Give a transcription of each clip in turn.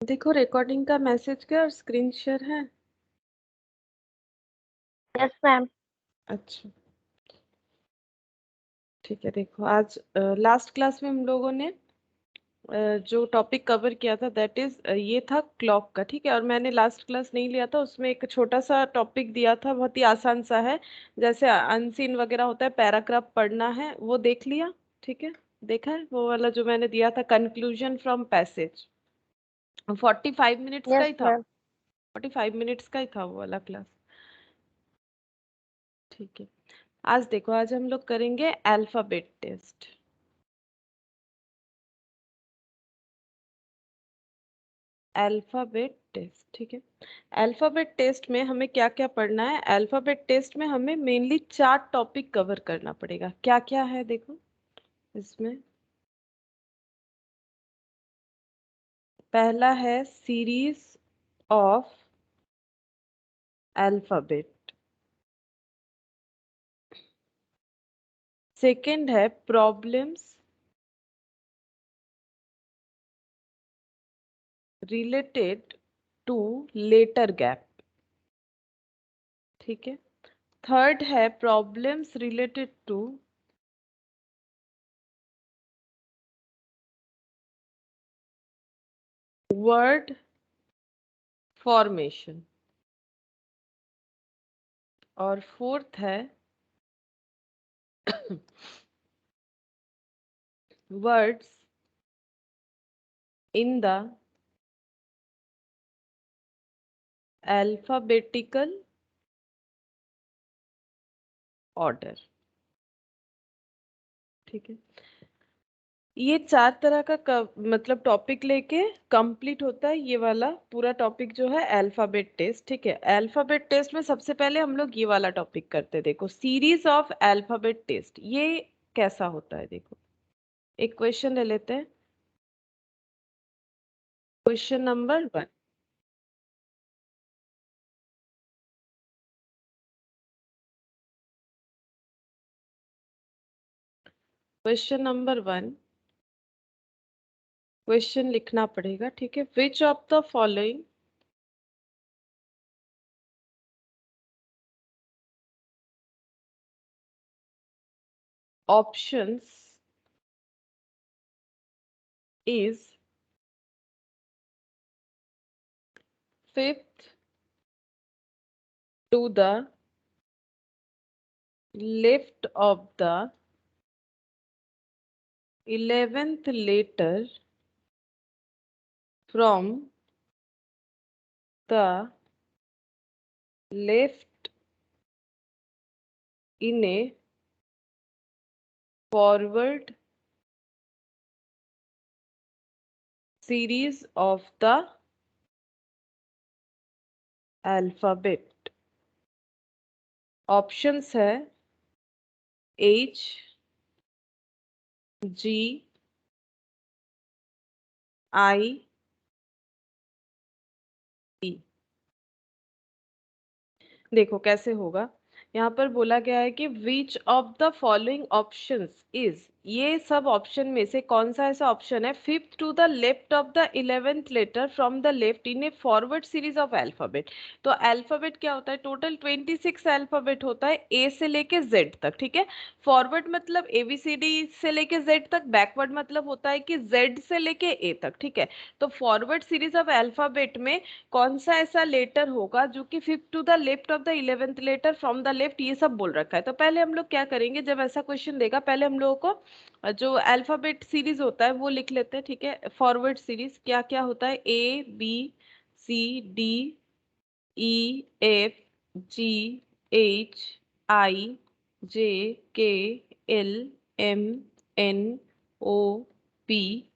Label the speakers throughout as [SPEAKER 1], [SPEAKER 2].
[SPEAKER 1] देखो रिकॉर्डिंग का मैसेज क्या और स्क्रीन शेयर है।
[SPEAKER 2] Yes ma'am.
[SPEAKER 1] अच्छा ठीक है। देखो आज लास्ट क्लास में हम लोगों ने जो टॉपिक कवर किया था दैट इज ये था क्लॉक का। ठीक है, और मैंने लास्ट क्लास नहीं लिया था, उसमें एक छोटा सा टॉपिक दिया था, बहुत ही आसान सा है, जैसे अनसीन वगैरह होता है, पैराग्राफ पढ़ना है, वो देख लिया। ठीक है, देखा है वो वाला जो मैंने दिया था, कंक्लूजन फ्रॉम पैसेज। 45 मिनट्स का
[SPEAKER 2] यस
[SPEAKER 1] ही था,
[SPEAKER 2] मैम।
[SPEAKER 1] 45 मिनट्स का ही था वो वाला क्लास। ठीक है, आज देखो, आज हम लोग करेंगे अल्फाबेट टेस्ट। अल्फाबेट टेस्ट, ठीक है। अल्फाबेट टेस्ट में हमें क्या क्या पढ़ना है? अल्फाबेट टेस्ट में हमें मेनली 4 टॉपिक कवर करना पड़ेगा। क्या क्या है देखो इसमें। पहला है सीरीज ऑफ अल्फाबेट। सेकंड है problems related to letter gap. ठीक है। थर्ड है problems related to word formation. और फोर्थ है words in the alphabetical order. ठीक है, ये 4 तरह का मतलब टॉपिक लेके कंप्लीट होता है ये वाला पूरा टॉपिक जो है अल्फाबेट टेस्ट। ठीक है, अल्फाबेट टेस्ट में सबसे पहले हम लोग ये वाला टॉपिक करते हैं। देखो सीरीज ऑफ अल्फाबेट टेस्ट ये कैसा होता है। देखो एक क्वेश्चन ले लेते हैं, question number 1। Question number 1, question लिखना पड़ेगा। ठीक है, which of the following options is fifth to the left of the 11th letter from the left in a forward series of the alphabet. Options है H, G, I, E। देखो कैसे होगा, यहाँ पर बोला गया है कि विच of the following options is, ये सब ऑप्शन में से कौन सा ऐसा ऑप्शन है fifth to the left of the 11th letter from the left in a forward series of alphabet. तो अल्फाबेट क्या होता है, टोटल 26 अल्फाबेट होता है ए से लेके जेड तक। ठीक है, फॉरवर्ड मतलब ABCD से लेके जेड तक, बैकवर्ड मतलब होता है कि जेड से लेके ए तक। ठीक है, तो फॉरवर्ड सीरीज ऑफ अल्फाबेट में कौन सा ऐसा लेटर होगा जो कि fifth to the left of the 11th letter from the left, ये सब बोल रखा है। तो पहले हम लोग क्या करेंगे, जब ऐसा क्वेश्चन देगा पहले हम लोगों को जो अल्फाबेट सीरीज होता है वो लिख लेते हैं। ठीक है, फॉरवर्ड सीरीज क्या क्या होता है, ABCDEFGHIJKLMNOP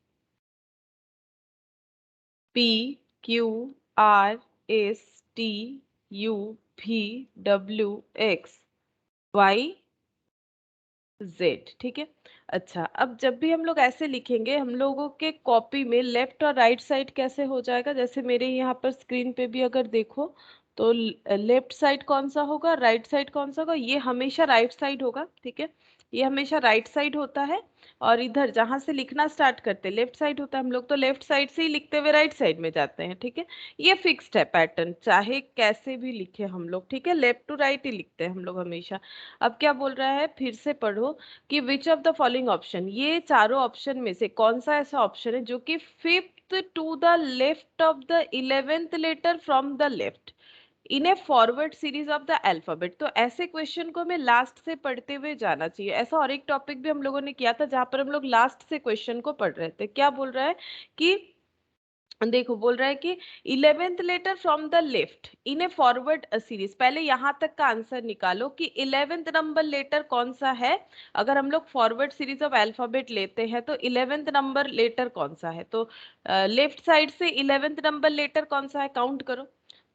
[SPEAKER 1] PQRSTUVWXYZ। ठीक है, अच्छा अब जब भी हम लोग ऐसे लिखेंगे हम लोगों के कॉपी में लेफ्ट और राइट साइड कैसे हो जाएगा, जैसे मेरे यहाँ पर स्क्रीन पे भी अगर देखो तो लेफ्ट साइड कौन सा होगा, राइट साइड कौन सा होगा, ये हमेशा राइट साइड होगा, ठीक है, ये हमेशा राइट साइड होता है। और इधर जहां से लिखना स्टार्ट करते हैं लेफ्ट साइड होता है, हम लोग तो लेफ्ट साइड से ही लिखते हुए राइट साइड में जाते हैं, ठीक है। ये फिक्स्ड है पैटर्न, चाहे कैसे भी लिखे हम लोग, ठीक है, लेफ्ट टू राइट ही लिखते हैं हम लोग हमेशा। अब क्या बोल रहा है, फिर से पढ़ो कि विच ऑफ द फॉलोइंग ऑप्शन, ये चारों ऑप्शन में से कौन सा ऐसा ऑप्शन है जो कि fifth to the left of the 11th letter from the left in a forward series of the alphabet. तो ऐसे क्वेश्चन को हमें लास्ट से पढ़ते हुए जाना चाहिए। ऐसा और एक टॉपिक भी हम लोगों ने किया था जहां पर हम लोग लास्ट से क्वेश्चन को पढ़ रहे थे। क्या बोल रहा है कि देखो, बोल रहा है कि 11th letter from the left in a forward series, पहले यहां तक का आंसर निकालो कि 11th नंबर लेटर कौन सा है। अगर हम लोग फॉरवर्ड सीरीज ऑफ अल्फाबेट लेते हैं तो 11th नंबर लेटर कौन सा है, तो लेफ्ट साइड से 11th नंबर लेटर कौन सा है, काउंट करो।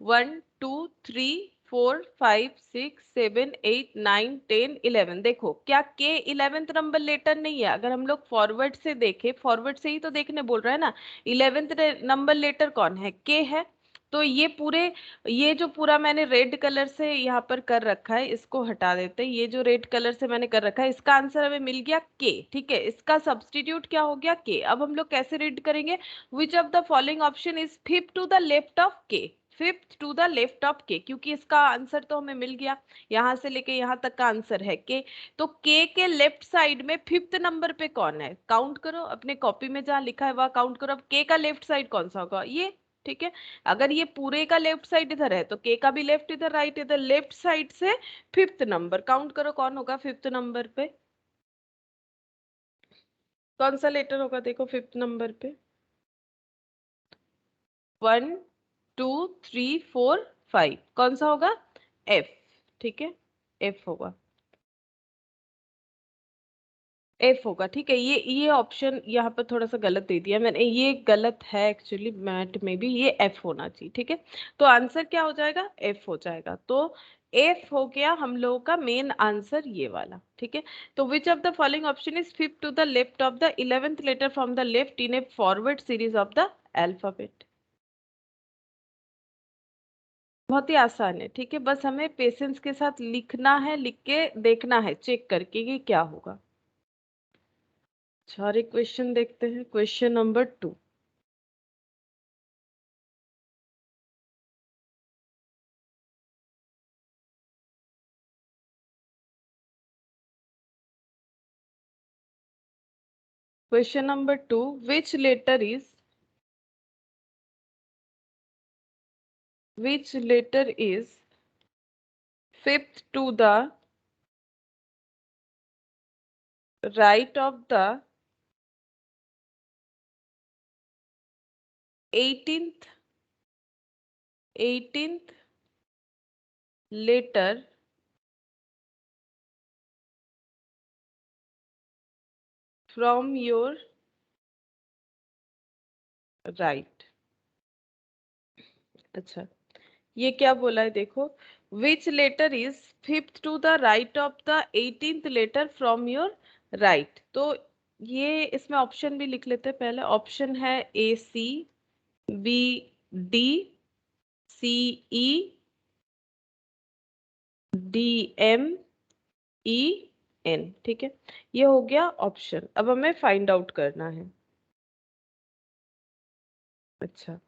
[SPEAKER 1] 1 2 3 4 5 6 7 8 9 10 11। देखो क्या के 11th नंबर लेटर नहीं है, अगर हम लोग फॉरवर्ड से देखें, फॉरवर्ड से ही तो देखने बोल रहा है ना, 11th नंबर लेटर कौन है, के है। तो ये पूरे, ये जो पूरा मैंने रेड कलर से यहाँ पर कर रखा है इसको हटा देते हैं, ये जो रेड कलर से मैंने कर रखा है इसका आंसर हमें मिल गया के, ठीक है, इसका सब्स्टिट्यूट क्या हो गया, के। अब हम लोग कैसे रीड करेंगे, which of the following option is fifth to the left of K, fifth to the left of K, क्योंकि इसका आंसर तो हमें मिल गया, यहां से लेके यहां तक का आंसर है के। तो के लेफ्ट साइड में फिफ्थ नंबर पे कौन है, काउंट करो अपने कॉपी में जहां लिखा है वह काउंट करो। अब के का लेफ्ट साइड कौन सा होगा, ये, ठीक है। अगर ये पूरे का लेफ्ट साइड इधर है तो के का भी लेफ्ट इधर, राइट इधर, लेफ्ट साइड से फिफ्थ नंबर काउंट करो कौन होगा फिफ्थ नंबर पे, कौन सा लेटर होगा, देखो फिफ्थ नंबर पे। 1 2 3 4 5, कौन सा होगा, एफ, ठीक है, एफ होगा, एफ होगा, ठीक है। ये ऑप्शन यहाँ पर थोड़ा सा गलत दे दिया मैंने, ये गलत है एक्चुअली, मैथ में भी ये एफ होना चाहिए, ठीक है। तो आंसर क्या हो जाएगा, एफ हो जाएगा। तो एफ हो गया हम लोगों का मेन आंसर, ये वाला, ठीक है। तो which of the following option is fifth to the left of the 11th letter from the left in a forward series of the alphabet. बहुत ही आसान है, ठीक है, बस हमें पेशेंस के साथ लिखना है, लिख के देखना है चेक करके कि क्या होगा। सारे क्वेश्चन देखते हैं, question number 2। Question number 2. Which letter is fifth to the right of the 18th 18th letter from your right? अच्छा, ये क्या बोला है देखो, which letter is fifth to the right of the 18th letter from your right. तो ये इसमें option भी लिख लेते हैं पहले। ऑप्शन है ए सी, बी डी, सी ई, डी एम, ई एन, ठीक है, ये हो गया ऑप्शन। अब हमें फाइंड आउट करना है। अच्छा,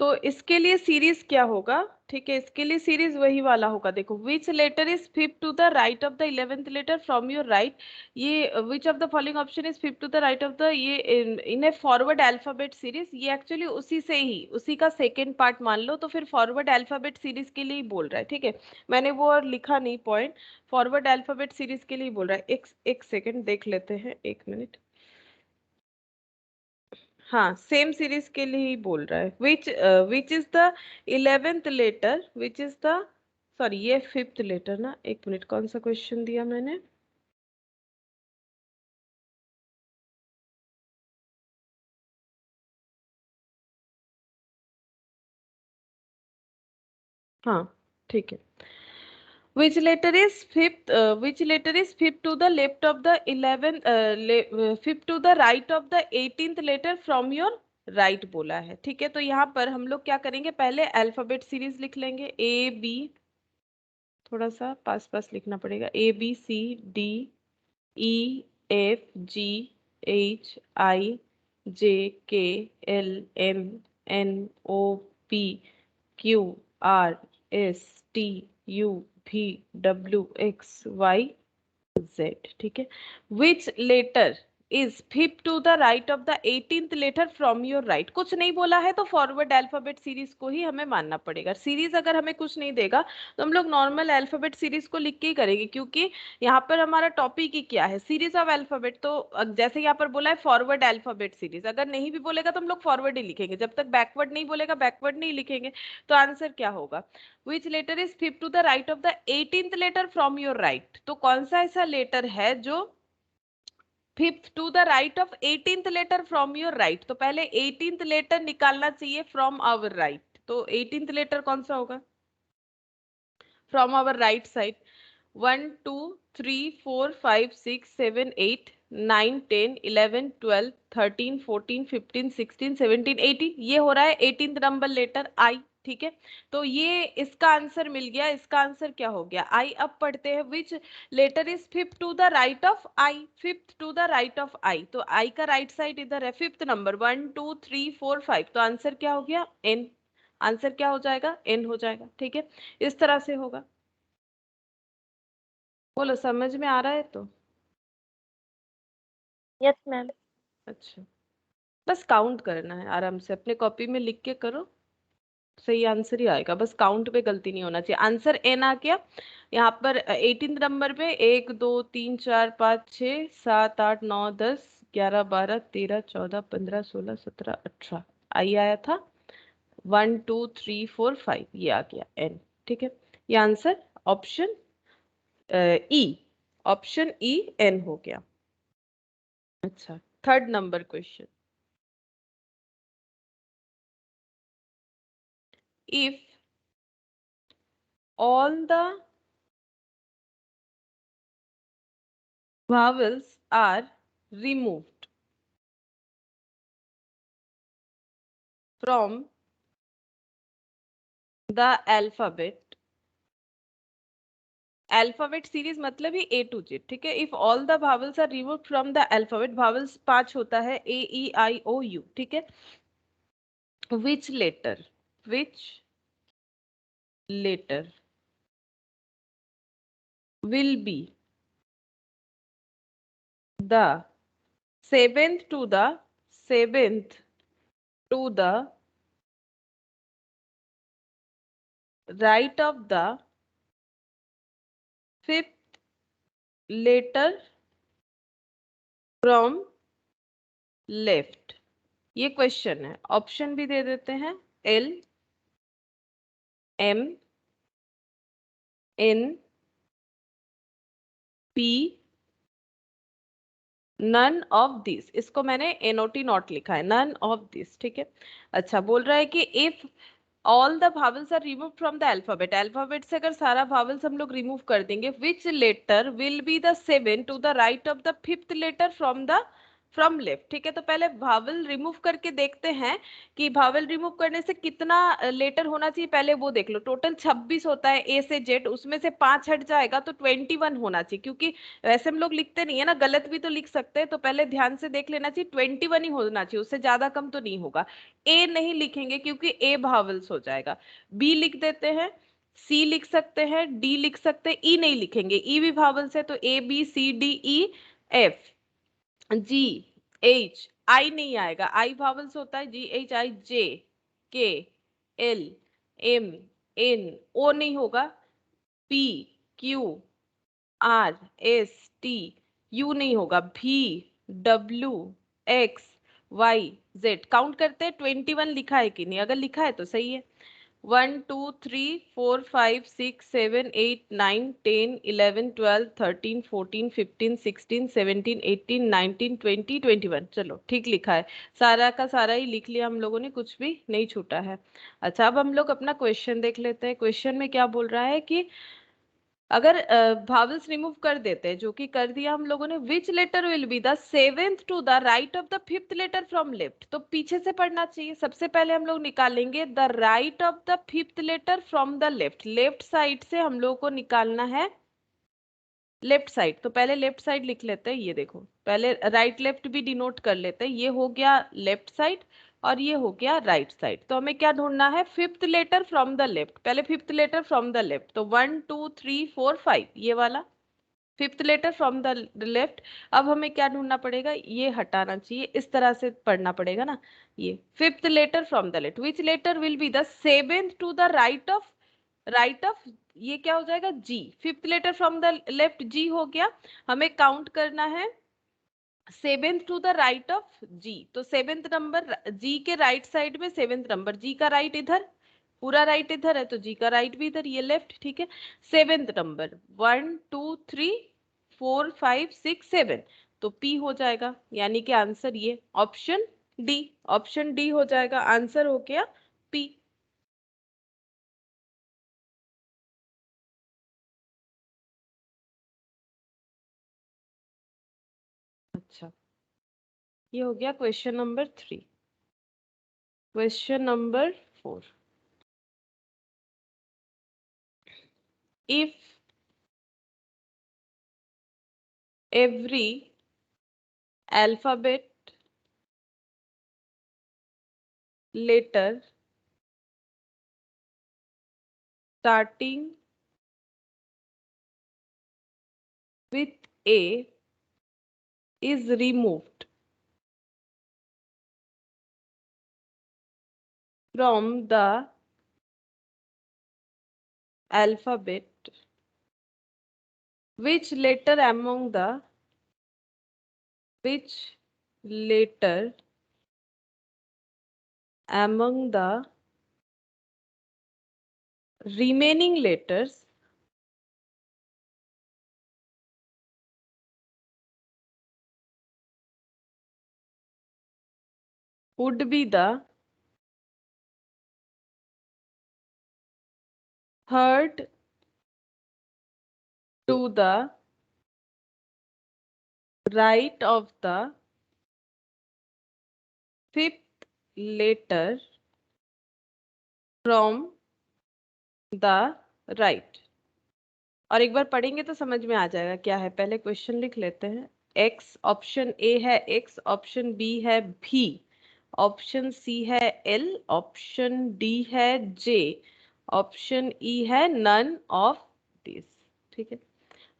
[SPEAKER 1] तो इसके लिए सीरीज क्या होगा, ठीक है, इसके लिए सीरीज वही वाला होगा। देखो, which letter is fifth to the right of the 11th letter from your right, ये which of the following option is fifth to the right of the, ये in a forward alphabet series, ये actually उसी से ही, उसी का second part मान लो, तो फिर फॉरवर्ड अल्फाबेट सीरीज के लिए ही बोल रहा है, ठीक है। मैंने वो और लिखा नहीं पॉइंट, फॉरवर्ड अल्फाबेट सीरीज के लिए ही बोल रहा है। एक सेकेंड देख लेते हैं, 1 मिनट। हाँ, सेम सीरीज के लिए ही बोल रहा है। Which is the 11th letter, which is the, sorry ये फिफ्थ लेटर ना, 1 मिनट, कौन सा क्वेश्चन दिया मैंने, हाँ, ठीक है। Which letter is fifth? Which letter is fifth to the left of the 11th? Fifth to the right of the 18th letter from your right बोला है, ठीक है। तो यहाँ पर हम लोग क्या करेंगे, पहले अल्फाबेट सीरीज लिख लेंगे, ए बी, थोड़ा सा पास पास लिखना पड़ेगा, A B C D E F G H I J K L M N O P Q R S T U V W X Y Z, ठीक है। Which letter is fifth to the right of the 18th letter from your right. कुछ नहीं बोला है तो forward alphabet series को ही हमें मानना पड़ेगा। सीरीज अगर हमें कुछ नहीं देगा तो हम लोग नॉर्मल अल्फाबेट सीरीज को लिख के ही करेंगे, क्योंकि यहाँ पर हमारा टॉपिक ही क्या है, सीरीज ऑफ अल्फाबेट। तो जैसे यहाँ पर बोला है फॉरवर्ड अल्फाबेट सीरीज, अगर नहीं भी बोलेगा तो हम लोग फॉरवर्ड ही लिखेंगे, जब तक बैकवर्ड नहीं बोलेगा बैकवर्ड नहीं लिखेंगे। तो आंसर क्या होगा, which letter is fifth to the right of the 18th letter from your right. तो कौन सा ऐसा लेटर है जो fifth to the right of 18th letter from your right. तो पहले 18th लेटर निकालना चाहिए फ्रॉम आवर राइट। तो 18th लेटर कौन सा होगा फ्रॉम आवर राइट साइड। 1 2 3 4 5 6 7 8 9 10 11 12 13 14 15 16 17 18, ये हो रहा है 18th नंबर लेटर आई, ठीक है। तो ये इसका आंसर मिल गया, इसका आंसर क्या हो गया आई। अब पढ़ते हैं, which letter is fifth to the right of I, fifth to the right of I. तो आई का राइट साइड इधर है, फिफ्थ नंबर 1 2 3 4 5, तो आंसर क्या हो गया एन। आंसर क्या हो जाएगा एन हो जाएगा, ठीक है। इस तरह से होगा। बोलो समझ में आ रहा है तो।
[SPEAKER 2] Yes ma'am.
[SPEAKER 1] अच्छा, बस काउंट करना है आराम से, अपने कॉपी में लिख के करो, सही आंसर ही आएगा। बस काउंट पे गलती नहीं होना चाहिए। आंसर एन आ गया। यहाँ पर 18th नंबर पे 1 2 3 4 5 6 7 8 9 10 11 12 13 14 15 16 17 18 आई आया था। 1 2 3 4 5 ये आ गया एन, ठीक है। ये answer option E, option E N हो गया। अच्छा, third number question. if all the vowels are removed from the alphabet series मतलब ही A to Z, ठीक है। if all the vowels are removed from the alphabet, vowels 5 होता है A E I O U, ठीक है। which letter will be the seventh to the right of the fifth letter from left. ये question है, option भी दे देते हैं, L M N P none of this. इसको मैंने एनओटी नॉट लिखा है, नन ऑफ दिस, ठीक है। अच्छा, बोल रहा है कि if all the vowels are remove from the alphabet, alphabet से अगर सारा भावल्स हम लोग रिमूव कर देंगे, which letter will be the seven to the right of the fifth letter from left, ठीक है। तो पहले भावल रिमूव करके देखते हैं कि भावल रिमूव करने से कितना लेटर होना चाहिए, पहले वो देख लो। टोटल 26 होता है ए से जेड, उसमें से 5 हट जाएगा तो 21 होना चाहिए, क्योंकि वैसे हम लोग लिखते नहीं है ना, गलत भी तो लिख सकते हैं। तो पहले ध्यान से देख लेना चाहिए, 21 ही होना चाहिए, उससे ज्यादा कम तो नहीं होगा। ए नहीं लिखेंगे क्योंकि ए भावल्स हो जाएगा। बी लिख देते हैं, सी लिख सकते हैं, डी लिख सकते हैं, ई नहीं लिखेंगे, ई भी भावल्स है। तो A B C D E F G H I नहीं आएगा, आई भावल्स होता है, जी H I J K L M N, O नहीं होगा, P Q R S T U नहीं होगा, V W X Y Z. Count करते हैं 21 लिखा है कि नहीं, अगर लिखा है तो सही है। 1 2 3 4 5 6 7 8 9 10 11 12 13 14 15 16 17 18 19 20 21, चलो ठीक लिखा है। सारा का सारा ही लिख लिया हम लोगों ने, कुछ भी नहीं छूटा है। अच्छा, अब हम लोग अपना क्वेश्चन देख लेते हैं। क्वेश्चन में क्या बोल रहा है कि अगर भावल्स रिमूव कर देते हैं, जो कि कर दिया हम लोगों ने, which letter will be the seventh to the right of the fifth letter from left, तो पीछे से पढ़ना चाहिए। सबसे पहले हम लोग निकालेंगे the right of the fifth letter from the left, left side से हम लोग को निकालना है लेफ्ट साइड। तो पहले लेफ्ट साइड लिख लेते हैं, ये देखो पहले राइट लेफ्ट भी डिनोट कर लेते हैं, ये हो गया लेफ्ट साइड और ये हो गया राइट साइड। तो हमें क्या ढूंढना है, fifth letter from the left, पहले fifth letter from the left, तो 1 2 3 4 5 ये वाला fifth letter from the left. अब हमें क्या ढूंढना पड़ेगा, ये हटाना चाहिए, इस तरह से पढ़ना पड़ेगा ना, ये fifth letter from the left, which letter will be the seventh to the right of, ये क्या हो जाएगा, G. Fifth letter from the left G हो गया। हमें काउंट करना है seventh to the right of G, तो सेवेंथ नंबर जी के राइट साइड में, सेवेंथ नंबर जी का राइट इधर, पूरा राइट इधर है, तो जी का राइट भी इधर, ये लेफ्ट, ठीक है। सेवेंथ नंबर 1 2 3 4 5 6 7, तो पी हो जाएगा, यानी कि आंसर ये ऑप्शन डी, ऑप्शन डी हो जाएगा, आंसर हो गया पी। अच्छा, ये हो गया question number 3। Question number 4, if every alphabet letter starting with A is removed from the alphabet, which letter among the which letter among the remaining letters would be the third to the right of the fifth letter from the right। और एक बार पढ़ेंगे तो समझ में आ जाएगा क्या है। पहले क्वेश्चन लिख लेते हैं। एक्स, ऑप्शन ए है एक्स, ऑप्शन बी है भी, ऑप्शन सी है एल, ऑप्शन डी है जे, ऑप्शन ई है नन ऑफ दिस। ठीक है।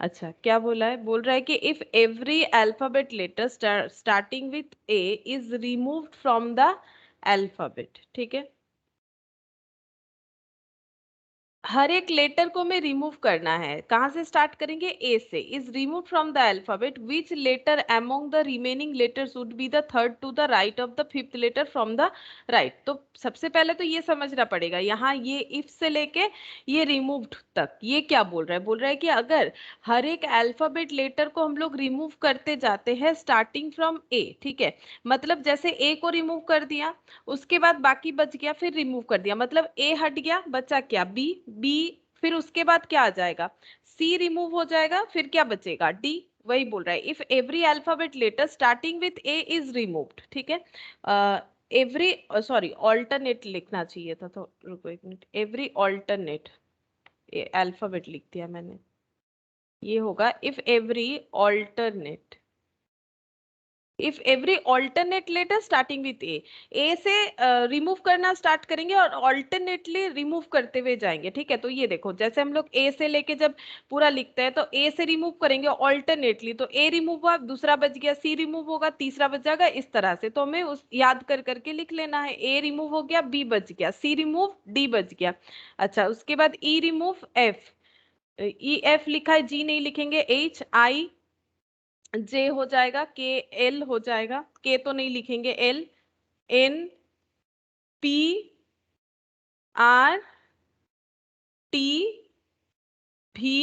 [SPEAKER 1] अच्छा, क्या बोला है, बोल रहा है कि if every alphabet letter starting with A is removed from the alphabet, ठीक है, हर एक लेटर को हमें रिमूव करना है। कहाँ से स्टार्ट करेंगे, ए से। Is remove from the alphabet, which letter among the remaining letters would be the third to the right of the fifth letter from the right. तो सबसे पहले तो ये समझना पड़ेगा, यहाँ ये इफ से लेके ये रिमूव्ड तक ये क्या बोल रहा है, बोल रहा है कि अगर हर एक अल्फाबेट लेटर को हम लोग रिमूव करते जाते हैं स्टार्टिंग फ्रॉम ए, ठीक है, मतलब जैसे ए को रिमूव कर दिया, उसके बाद बाकी बच गया, फिर रिमूव कर दिया, मतलब ए हट गया, बचा क्या, बी, बी फिर उसके बाद क्या आ जाएगा, सी रिमूव हो जाएगा, फिर क्या बचेगा, डी। वही बोल रहा है, if every alphabet letter starting with A is removed, ठीक है। एवरी, सॉरी ऑल्टरनेट लिखना चाहिए था, तो रुको एक मिनट, एवरी ऑल्टरनेट, अल्फाबेट लिख दिया मैंने, ये होगा if every alternate, if every alternate letter starting with A से रिमूव करना स्टार्ट करेंगे और ऑल्टरनेटली रिमूव करते हुए जाएंगे, ठीक है। तो ये देखो, जैसे हम लोग ए से लेके जब पूरा लिखते हैं, तो ए से रिमूव करेंगे ऑल्टरनेटली, तो ए रिमूव हुआ, दूसरा बच गया, सी रिमूव होगा, तीसरा बच जाएगा, इस तरह से। तो हमें उस याद कर करके लिख लेना है, ए रिमूव हो गया, बी बच गया, सी रिमूव, डी बच गया। अच्छा, उसके बाद ई रिमूव, एफ, ई एफ लिखा है, जी नहीं लिखेंगे, एच आई जे हो जाएगा, के एल हो जाएगा, के तो नहीं लिखेंगे, L, N, P, R, T, V,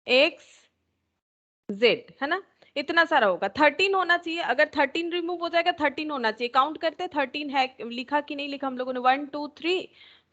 [SPEAKER 1] X, Z, है ना। इतना सारा होगा, 13 होना चाहिए। अगर 13 रिमूव हो जाएगा, 13 होना चाहिए। काउंट करते 13 है, लिखा कि नहीं लिखा हम लोगों ने, 1 2 3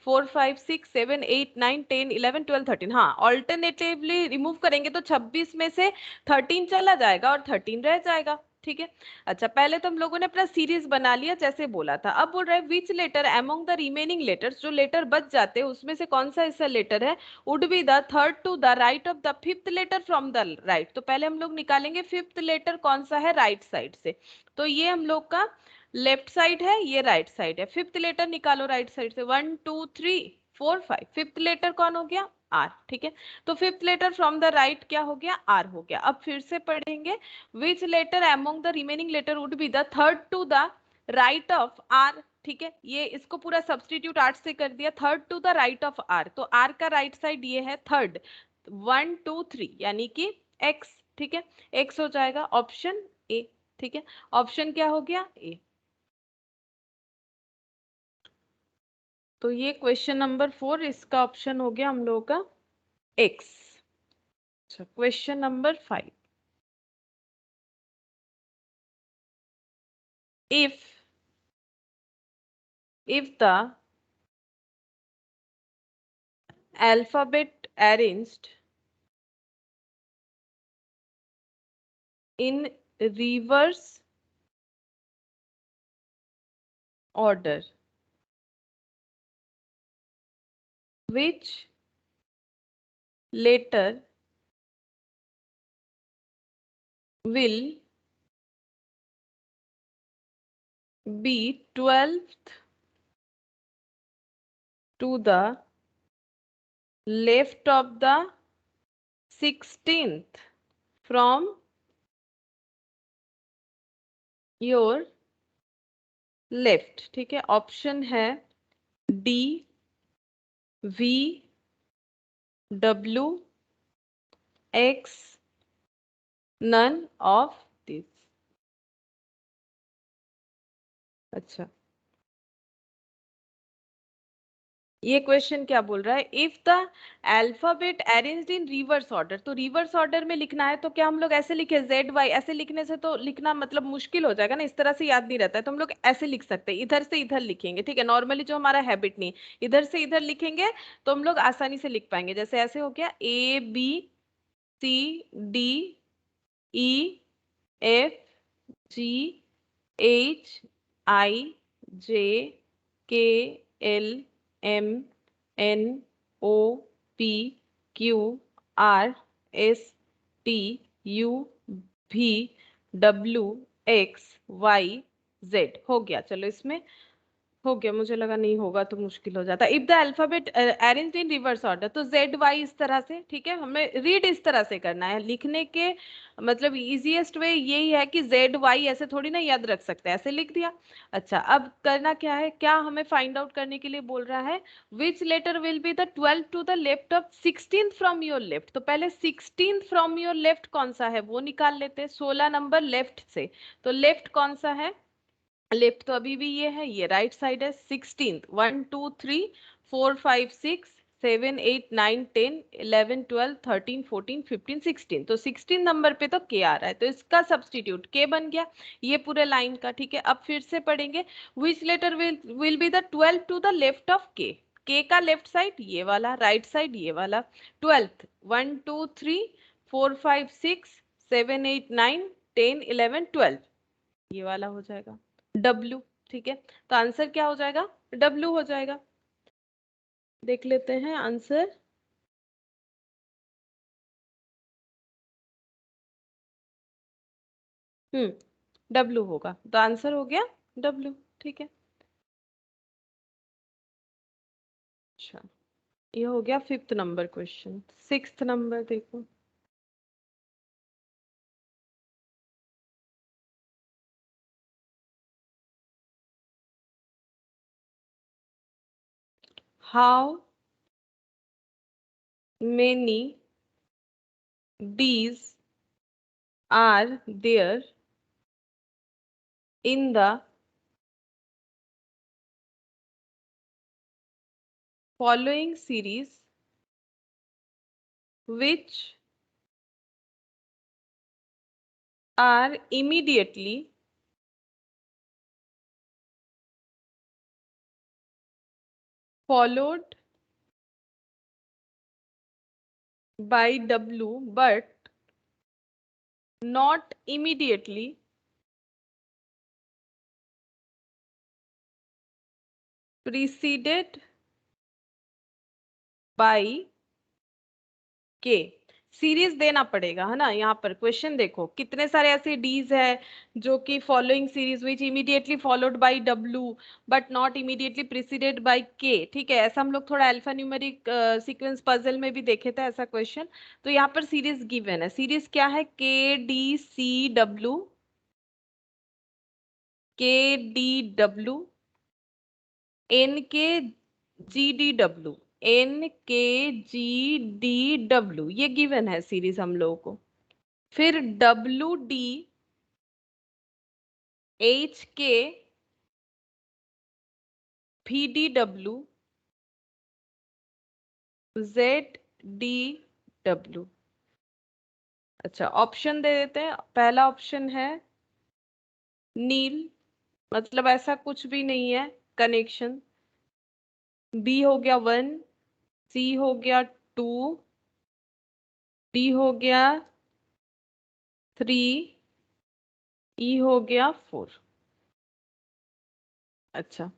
[SPEAKER 1] 4 5 6 7 8 9 10 11 12 13। हाँ, ऑल्टरनेटिवली रिमूव करेंगे तो 26 में से 13 चला जाएगा और 13 रह जाएगा। ठीक है। अच्छा, पहले तो हम लोगों ने अपना सीरीज बना लिया जैसे बोला था। अब बोल रहा है which letter among the remaining letters, जो लेटर बच जाते हैं उसमें से कौन सा ऐसा लेटर है would be the third to the right of the fifth letter from the right. तो पहले हम लोग निकालेंगे फिफ्थ लेटर कौन सा है राइट साइड से। तो ये हम लोग का लेफ्ट साइड है, ये राइट साइड है। फिफ्थ लेटर निकालो राइट साइड से, 1 2 3 4 5। फिफ्थ लेटर कौन हो गया? आर। ठीक है। तो fifth letter from the right क्या हो गया? आर हो गया। अब फिर से पढ़ेंगे, which letter among the remaining letter would be the third to the right of R. ठीक है, ये इसको पूरा सब्सटीट्यूट आर से कर दिया, third to the right of R. तो आर का राइट साइड ये है थर्ड, 1 2 3 यानी कि एक्स। ठीक है, एक्स हो जाएगा ऑप्शन ए। ठीक है, ऑप्शन क्या हो गया? ए। तो ये क्वेश्चन नंबर 4, इसका ऑप्शन हो गया हम लोगों का एक्स। अच्छा, question number 5, if the alphabet arranged in reverse order, which letter will be 12th to the left of the 16th from your left? ठीक है, ऑप्शन है D, V, W, X, none of this. अच्छा, ये question क्या बोल रहा है? If the alphabet arranged in reverse order, तो रिवर्स ऑर्डर में लिखना है तो क्या हम लोग ऐसे लिखे जेड वाई? ऐसे लिखने से तो लिखना मतलब मुश्किल हो जाएगा ना, इस तरह से याद नहीं रहता है। तो हम लोग ऐसे लिख सकते हैं, इधर से इधर लिखेंगे। ठीक है, नॉर्मली जो हमारा हैबिट नहीं, इधर से इधर लिखेंगे तो हम लोग आसानी से लिख पाएंगे। जैसे ऐसे हो गया A B C D E F G H I J K L M N O P Q R S T U V W X Y Z. हो गया, चलो इसमें हो गया, मुझे लगा नहीं होगा तो मुश्किल हो जाता। If the alphabet arranged in reverse order, तो जेड वाई इस तरह से। ठीक है, हमें रीड इस तरह से करना है, लिखने के मतलब इजीएस्ट वे यही है कि जेड वाई ऐसे थोड़ी ना याद रख सकते हैं, ऐसे लिख दिया। अच्छा, अब करना क्या है, क्या हमें फाइंड आउट करने के लिए बोल रहा है? Which letter will be the 12 to the left of 16th from your left. तो पहले 16th फ्रॉम योर लेफ्ट कौन सा है वो निकाल लेते हैं, 16 नंबर लेफ्ट से। तो लेफ्ट कौन सा है? लेफ्ट तो अभी भी ये है, ये राइट साइड है। 16th, 1 2 3 4 5 6 7 8 9 10 11 12 13 14 15 16। तो 16 नंबर पे तो के आ रहा है, तो इसका सब्स्टिट्यूट के बन गया ये पूरे लाइन का। ठीक है, अब फिर से पढ़ेंगे, which letter will be the 12 to the left of K का लेफ्ट साइड ये वाला, राइट साइड ये वाला। 12th, 1 2 3 4 5 6 7 8 9 10 11 12, ये वाला हो जाएगा डब्ल्यू। ठीक है, तो आंसर क्या हो जाएगा? डब्ल्यू हो जाएगा। देख लेते हैं आंसर। डब्ल्यू होगा, तो आंसर हो गया डब्ल्यू। ठीक है। अच्छा, ये हो गया फिफ्थ नंबर क्वेश्चन। सिक्स्थ नंबर देखो, how many bees are there in the following series which are immediately followed by W but not immediately preceded by K। Series देना पड़ेगा है ना। यहाँ पर क्वेश्चन देखो कितने सारे ऐसे डीज है जो कि following series which immediately followed bye W but not immediately preceded by K। ठीक है, ऐसा हम लोग थोड़ा अल्फा न्यूमेरिक सीक्वेंस पजल में भी देखे थे ऐसा क्वेश्चन। तो यहाँ पर सीरीज गिवन है। सीरीज क्या है? KDCW NKGDW NKGDW, ये गिवन है सीरीज हम लोगों को। फिर WDHKVDW ZDW। अच्छा, ऑप्शन दे देते हैं। पहला ऑप्शन है नील, मतलब ऐसा कुछ भी नहीं है कनेक्शन। बी हो गया 1, सी हो गया 2, डी हो गया 3, ई हो गया 4। अच्छा,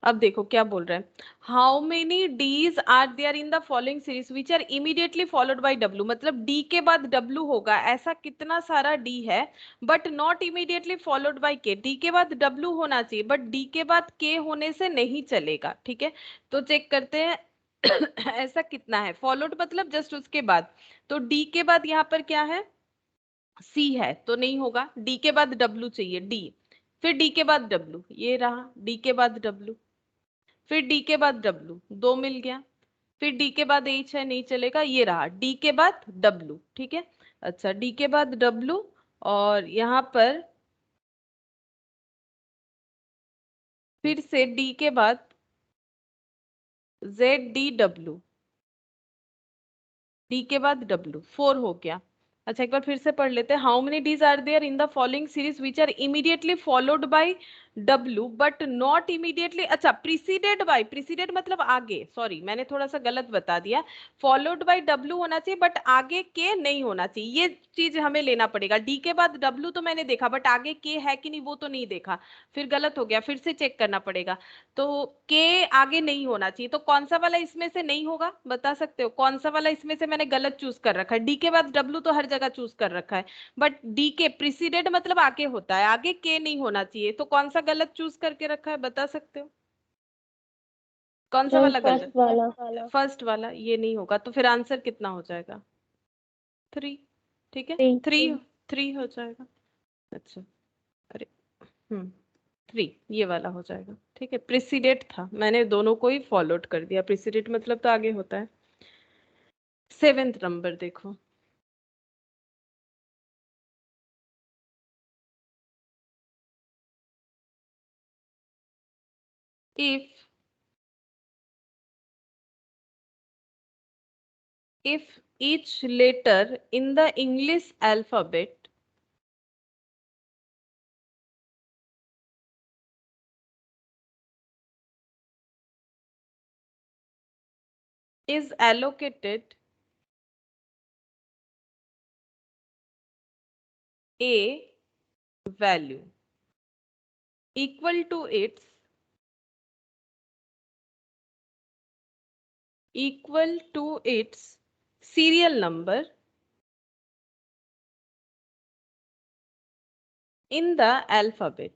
[SPEAKER 1] अब देखो क्या बोल रहे हैं। How many Ds are there in the following series which are immediately followed by W, मतलब डी के बाद डब्ल्यू होगा ऐसा कितना सारा डी है, but not immediately followed by K. D के बाद डब्ल्यू होना चाहिए बट डी के बाद के होने से नहीं चलेगा। ठीक है, तो चेक करते हैं ऐसा कितना है फॉलोड, मतलब जस्ट उसके बाद। तो डी के बाद यहाँ पर क्या है? सी है तो नहीं होगा। डी के बाद डब्ल्यू चाहिए, डी। फिर डी के बाद डब्ल्यू, ये रहा डी के बाद डब्ल्यू। फिर डी के बाद डब्ल्यू, दो मिल गया। फिर डी के बाद एच है, नहीं चलेगा, ये रहा डी के बाद डब्ल्यू। ठीक है, अच्छा डी के बाद डब्ल्यू और यहाँ पर फिर से डी के बाद ZDW, डी के बाद डब्ल्यू, 4 हो गया। अच्छा एक बार फिर से पढ़ लेते हैं। How many Ds are there in the following series which are immediately followed by W but not immediately, अच्छा प्रीसीडेड बाय, प्रीसीडेड मतलब आगे, सॉरी मैंने थोड़ा सा गलत बता दिया। फॉलोड बाय डब्ल्यू होना चाहिए बट आगे के नहीं होना चाहिए, ये चीज हमें लेना पड़ेगा। डी के बाद डब्ल्यू तो मैंने देखा बट आगे के है कि नहीं वो तो नहीं देखा, फिर गलत हो गया, फिर से चेक करना पड़ेगा। तो के आगे नहीं होना चाहिए, तो कौन सा वाला इसमें से नहीं होगा बता सकते हो? कौन सा वाला इसमें से मैंने गलत चूज कर रखा है? डी के बाद डब्ल्यू तो हर जगह चूज कर रखा है बट डी के प्रीसीडेड मतलब आगे होता है, आगे के नहीं होना चाहिए। तो कौन सा गलत चूज करके रखा है बता सकते हो? कौन सा वाला
[SPEAKER 2] फर्स्ट
[SPEAKER 1] गलत?
[SPEAKER 2] वाला।
[SPEAKER 1] फर्स्ट वाला, ये नहीं होगा। तो फिर आंसर कितना हो जाएगा? 3। ठीक है,
[SPEAKER 2] 3।
[SPEAKER 1] 3 हो जाएगा। अच्छा, अरे 3 ये वाला हो जाएगा। ठीक है, प्रेसिडेंट था, मैंने दोनों को ही फॉलोड कर दिया। प्रेसिडेंट मतलब तो आगे होता है। 7th नंबर देखो। if each letter in the English alphabet is allocated a value equal to its serial number in the alphabet,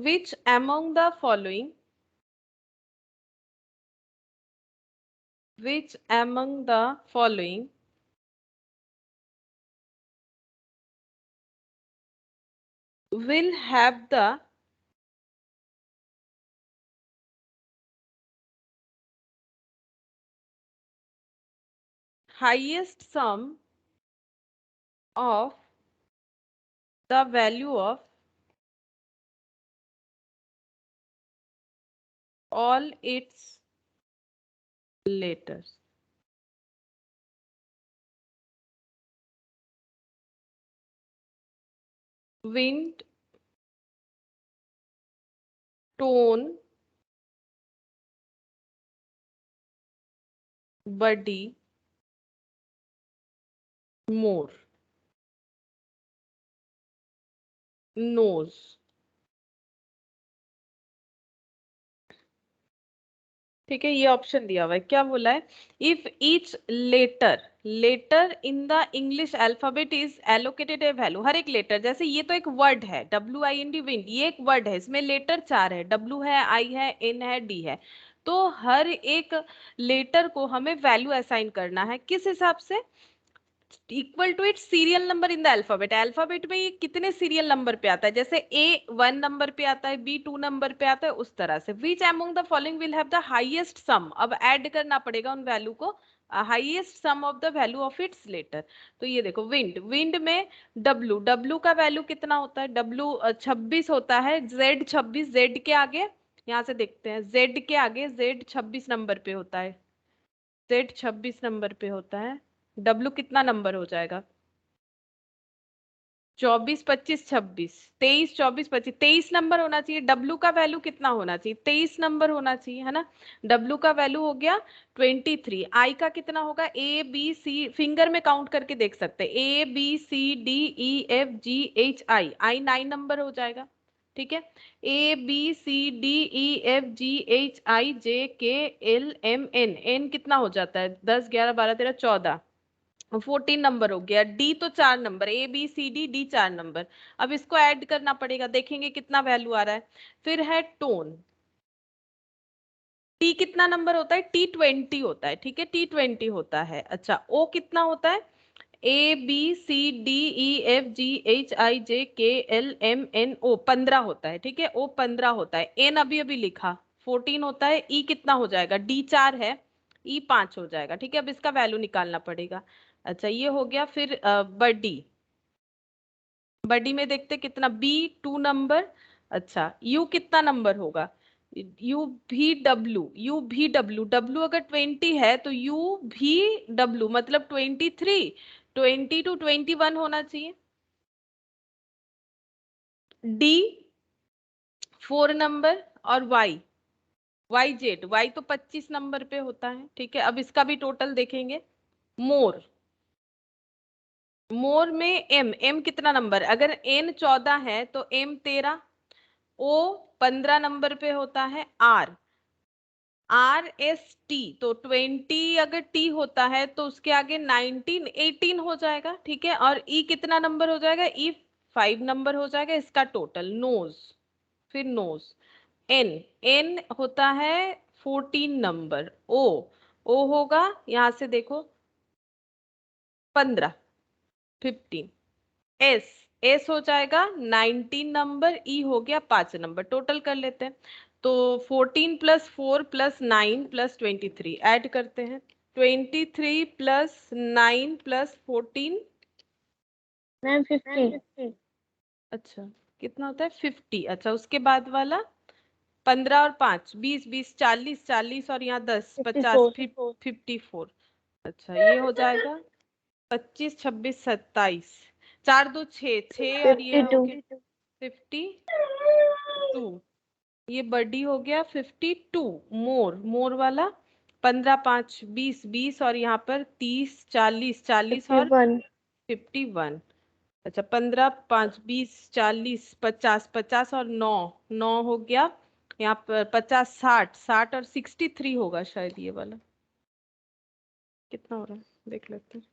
[SPEAKER 1] which among the following will have the highest sum of the value of all its letters? Wind, tone, buddy, more, nose. ठीक है, ये option दिया हुआ है, क्या बोला है? If each letter letter in the English alphabet is allocated a value, हर एक लेटर, जैसे ये तो एक वर्ड है WIND विंड, ये एक वर्ड है, इसमें लेटर 4 है, W है, I है, N है, D है। तो हर एक लेटर को हमें वैल्यू असाइन करना है, किस हिसाब से? Equal to its serial number in the alphabet, alphabet में ये कितने सीरियल नंबर पे आता है, जैसे A 1 नंबर पे आता है, B 2 नंबर पे आता है, उस तरह से। Which among the following will have the highest sum, अब ऐड करना पड़ेगा उन वैल्यू को, highest sum of the value of its letter. तो ये देखो, विंड, विंड में W का वैल्यू कितना होता है? W 26 होता है, Z 26, Z के आगे, यहाँ से देखते हैं, Z के आगे Z 26 नंबर पे होता है, Z 26 नंबर पे होता है। W कितना नंबर हो जाएगा? 24 25 26, 23 24 25, 23 नंबर होना चाहिए। W का वैल्यू कितना होना चाहिए? 23 नंबर होना चाहिए, है ना। W का वैल्यू हो गया 23। I का कितना होगा? ABC, फिंगर में काउंट करके देख सकते हैं, ABCDEFGHI, I 9 नंबर हो जाएगा। ठीक है, ABCDEFGHIJKLMN, N कितना हो जाता है? 10 11 12 13 14, 14 नंबर हो गया। डी तो 4 नंबर, ABCD, D 4 नंबर। अब इसको ऐड करना पड़ेगा, देखेंगे कितना वैल्यू आ रहा है। फिर है टोन, T कितना नंबर होता है? T 20 होता है, ठीक है, T 20 होता है। अच्छा, O कितना होता है? ABCDEFGHIJKLMNO 15 होता है, ठीक है, O 15 होता है। N अभी अभी लिखा 14 होता है। E कितना हो जाएगा? D 4 है, E 5 हो जाएगा। ठीक है, अब इसका वैल्यू निकालना पड़ेगा। अच्छा, ये हो गया। फिर बडी, बडी में देखते कितना, B 2 नंबर। अच्छा, U कितना नंबर होगा? U भी W अगर 20 है तो U भी W मतलब 23, 20 to 21 होना चाहिए। D 4 नंबर, और Y तो 25 नंबर पे होता है। ठीक है, अब इसका भी टोटल देखेंगे। मोर, मोर में M कितना नंबर? अगर N 14 है तो M 13, O 15 नंबर पे होता है। RST तो 20 अगर T होता है तो उसके आगे 19 18 हो जाएगा। ठीक है, और E कितना नंबर हो जाएगा? E 5 नंबर हो जाएगा। इसका टोटल नोज, फिर नोज। N होता है 14 नंबर। O होगा, यहां से देखो, 15 15। एस एस हो जाएगा 19 नंबर। ई हो गया 5 नंबर। टोटल कर लेते हैं, तो 14 प्लस 4 प्लस 9 प्लस 23 ऐड करते हैं। 23 प्लस 9 प्लस 14,
[SPEAKER 2] मैम 50।
[SPEAKER 1] अच्छा कितना होता है? 50। अच्छा, उसके बाद वाला 15 और 5 20 20 40 40, और यहाँ 10 50
[SPEAKER 2] 54।
[SPEAKER 1] 54। अच्छा, ये हो जाएगा 25 26 27, 4 2 6 6, और ये हो
[SPEAKER 2] 52।
[SPEAKER 1] गया 52। ये बडी हो गया 52। मोर वाला 15 5 20 20, और यहाँ पर 30 40 40, और
[SPEAKER 2] 51।
[SPEAKER 1] 51। अच्छा, 15 5 20 40 50 50, और 9 9 हो गया। यहाँ पर 50 60 60, और 63 होगा शायद ये वाला। कितना हो रहा है देख लेते हैं।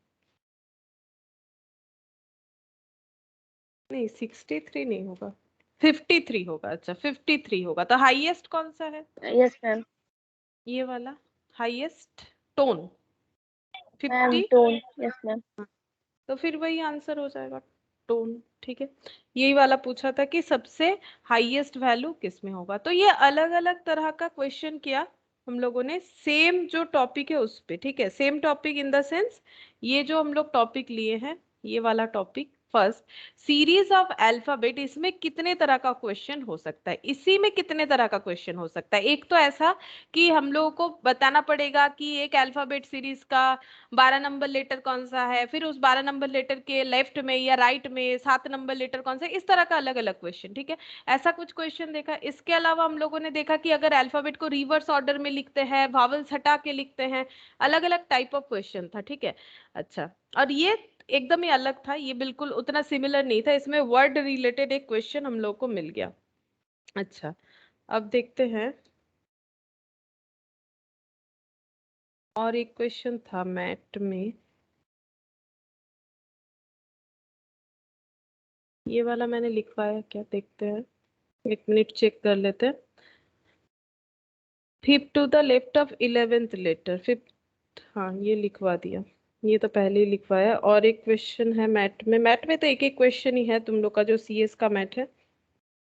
[SPEAKER 1] नहीं, 63 नहीं होगा, 53 होगा। अच्छा, 53 होगा। तो हाईएस्ट कौन सा है?
[SPEAKER 2] Yes ma'am.
[SPEAKER 1] ये वाला highest, tone
[SPEAKER 2] ma'am
[SPEAKER 1] 50।
[SPEAKER 2] Tone, yes ma'am.
[SPEAKER 1] तो फिर वही आंसर हो जाएगा, टोन। ठीक है, यही वाला पूछा था कि सबसे हाईएस्ट वैल्यू किस में होगा। तो ये अलग अलग तरह का क्वेश्चन किया हम लोगों ने, सेम जो टॉपिक है उस पे। ठीक है, same topic in the sense, ये जो हम लोग टॉपिक लिए हैं, ये वाला topic first series of alphabet, इसमें कितने तरह का क्वेश्चन हो सकता है, इसी में कितने तरह का क्वेश्चन हो सकता है। एक तो ऐसा कि हम लोगों को बताना पड़ेगा कि एक अल्फाबेट सीरीज का 12 नंबर लेटर कौन सा है, फिर उस 12 नंबर लेटर के लेफ्ट में या राइट में 7 नंबर लेटर कौन सा है, इस तरह का अलग अलग क्वेश्चन। ठीक है, ऐसा कुछ क्वेश्चन देखा। इसके अलावा हम लोगों ने देखा कि अगर अल्फाबेट को रिवर्स ऑर्डर में लिखते हैं, वावल्स हटा के लिखते हैं, अलग अलग टाइप ऑफ क्वेश्चन था। ठीक है, अच्छा, और ये एकदम ही अलग था, ये बिल्कुल उतना सिमिलर नहीं था, इसमें वर्ड रिलेटेड एक क्वेश्चन हम लोग को मिल गया। अच्छा, अब देखते हैं, और एक क्वेश्चन था मैथ में, ये वाला मैंने लिखवाया क्या, देखते हैं, एक मिनट चेक कर लेते हैं। Fifth to the left of 11th letter, fifth, हाँ ये लिखवा दिया, ये तो पहले ही लिखवाया। और एक क्वेश्चन है मैथ में तो एक एक क्वेश्चन ही है तुम लोग का जो सीएस का मैथ है।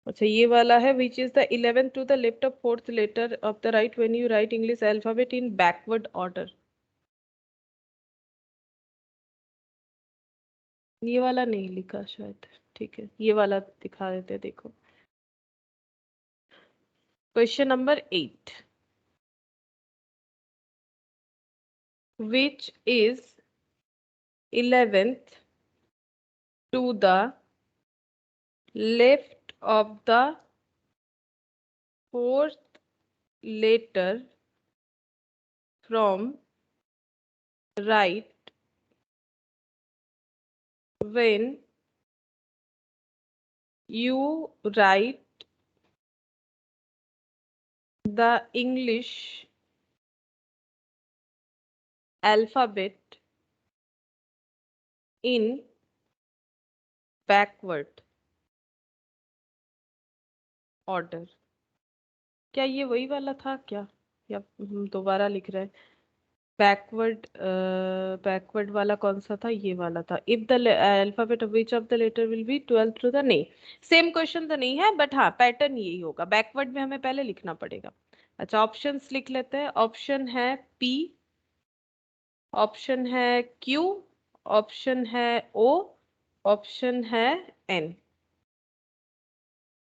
[SPEAKER 1] अच्छा, ये वाला है, which is the 11th to the left of 4th letter of the right when you write English alphabet in backward order. ये वाला नहीं लिखा शायद, ठीक है, ये वाला दिखा देते हैं, देखो question number 8, which is 11th to the left of the fourth letter from right when you write the English alphabet in backward order। क्या ये वही वाला था क्या, या हम दोबारा लिख रहे हैं? बैकवर्ड वाला कौन सा था, ये वाला था। If the alphabet of which of the letter will be 12th to the, नहीं, सेम क्वेश्चन तो नहीं है, बट हाँ पैटर्न यही होगा, बैकवर्ड में हमें पहले लिखना पड़ेगा। अच्छा, ऑप्शंस लिख लेते हैं। ऑप्शन है पी, ऑप्शन है क्यू, ऑप्शन है ओ, ऑप्शन है एन।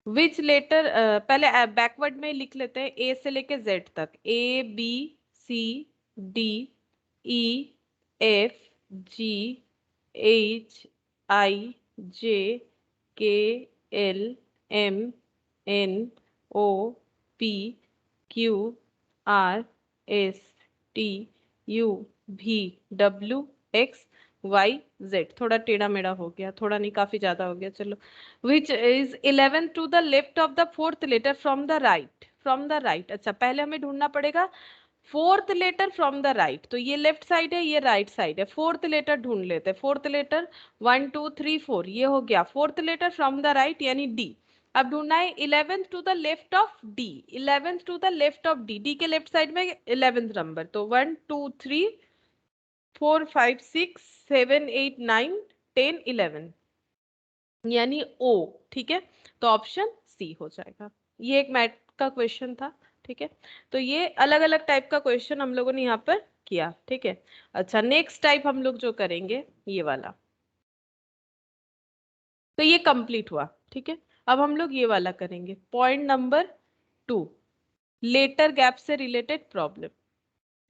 [SPEAKER 1] विच लेटर, पहले बैकवर्ड में लिख लेते हैं, ए से लेके जेड तक, A B C D E F G H I J K L M N O P Q R S T U V W X Y Z. थोड़ा टेढ़ा मेढ़ा हो गया, थोड़ा नहीं काफी ज्यादा हो गया, चलो। which is 11 to the left of the fourth letter from the right, from the right। अच्छा, पहले हमें ढूंढना पड़ेगा fourth letter from the right, तो ये लेफ्ट साइड है, ये राइट साइड है, फोर्थ लेटर ढूंढ लेते हैं। फोर्थ लेटर 1 2 3 4, ये हो गया fourth letter from the right यानी डी। अब ढूंढना है 11th to the left of D, 11th to the left of D, D के लेफ्ट साइड में 11th नंबर, तो 1 2 3 4 5 6 7 8 9 10 11, यानी ओ। ठीक है, तो ऑप्शन सी हो जाएगा। ये एक मैथ का क्वेश्चन था। ठीक है, तो ये अलग अलग टाइप का क्वेश्चन हम लोगों ने यहाँ पर किया। ठीक है, अच्छा, नेक्स्ट टाइप हम लोग जो करेंगे ये वाला, तो ये कंप्लीट हुआ। ठीक है, अब हम लोग ये वाला करेंगे, पॉइंट नंबर 2, लेटर गैप से related problem,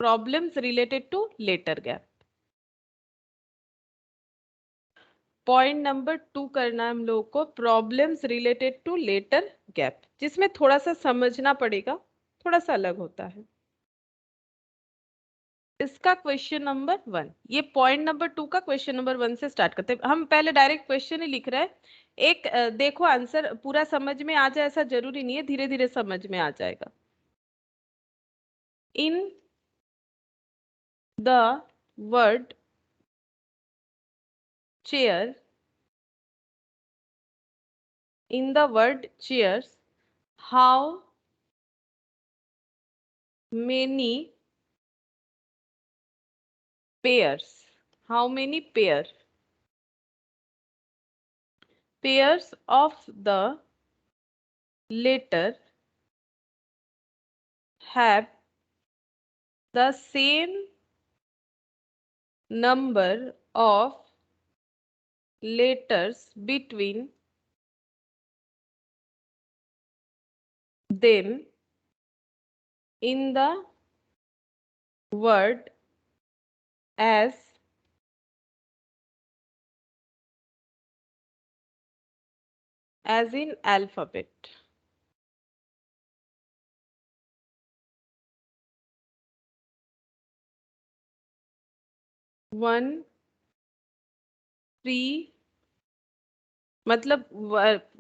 [SPEAKER 1] problems related to letter gap. Point number 2 करना है हम लोगों को, problems related to letter gap, जिसमें थोड़ा सा समझना पड़ेगा, थोड़ा सा अलग होता है। इसका क्वेश्चन नंबर 1, ये पॉइंट नंबर 2 का क्वेश्चन नंबर 1 से स्टार्ट करते हैं। हम पहले डायरेक्ट क्वेश्चन ही लिख रहे हैं। एक देखो, आंसर पूरा समझ में आ जाए ऐसा जरूरी नहीं है, धीरे धीरे समझ में आ जाएगा। इन the word chair, in the word chairs, how many pairs, how many pairs of the letter have the same number of letters between them in the word as in alphabet. One, three, मतलब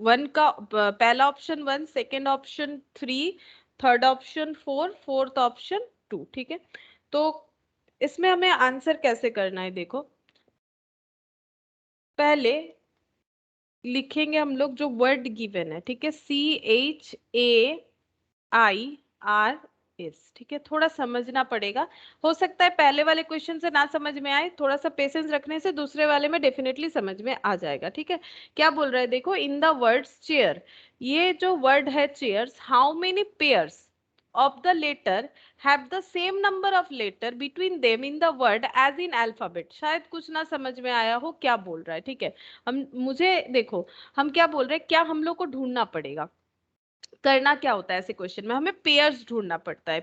[SPEAKER 1] one का पहला option one, second option three, third option four, fourth option two. ठीक है, तो इसमें हमें answer कैसे करना है, देखो पहले लिखेंगे हम लोग जो वर्ड गिवन है, ठीक है, CHAIRS, ठीक है, थोड़ा समझना पड़ेगा। हो सकता है पहले वाले क्वेश्चन से ना समझ में आए, थोड़ा सा पेशेंस रखने से दूसरे वाले में डेफिनेटली समझ में आ जाएगा। ठीक है, क्या बोल रहा है देखो, इन द वर्ड्स चेयर, ये जो वर्ड है chairs, how many pairs of the letter have the same number of letter between them in the word as in alphabet। शायद कुछ ना समझ में आया हो क्या बोल रहा है। ठीक है, हम मुझे देखो, हम क्या बोल रहे हैं, क्या हम लोग को ढूंढना पड़ेगा, करना क्या होता है ऐसे क्वेश्चन में, हमें पेयर्स ढूंढना पड़ता है।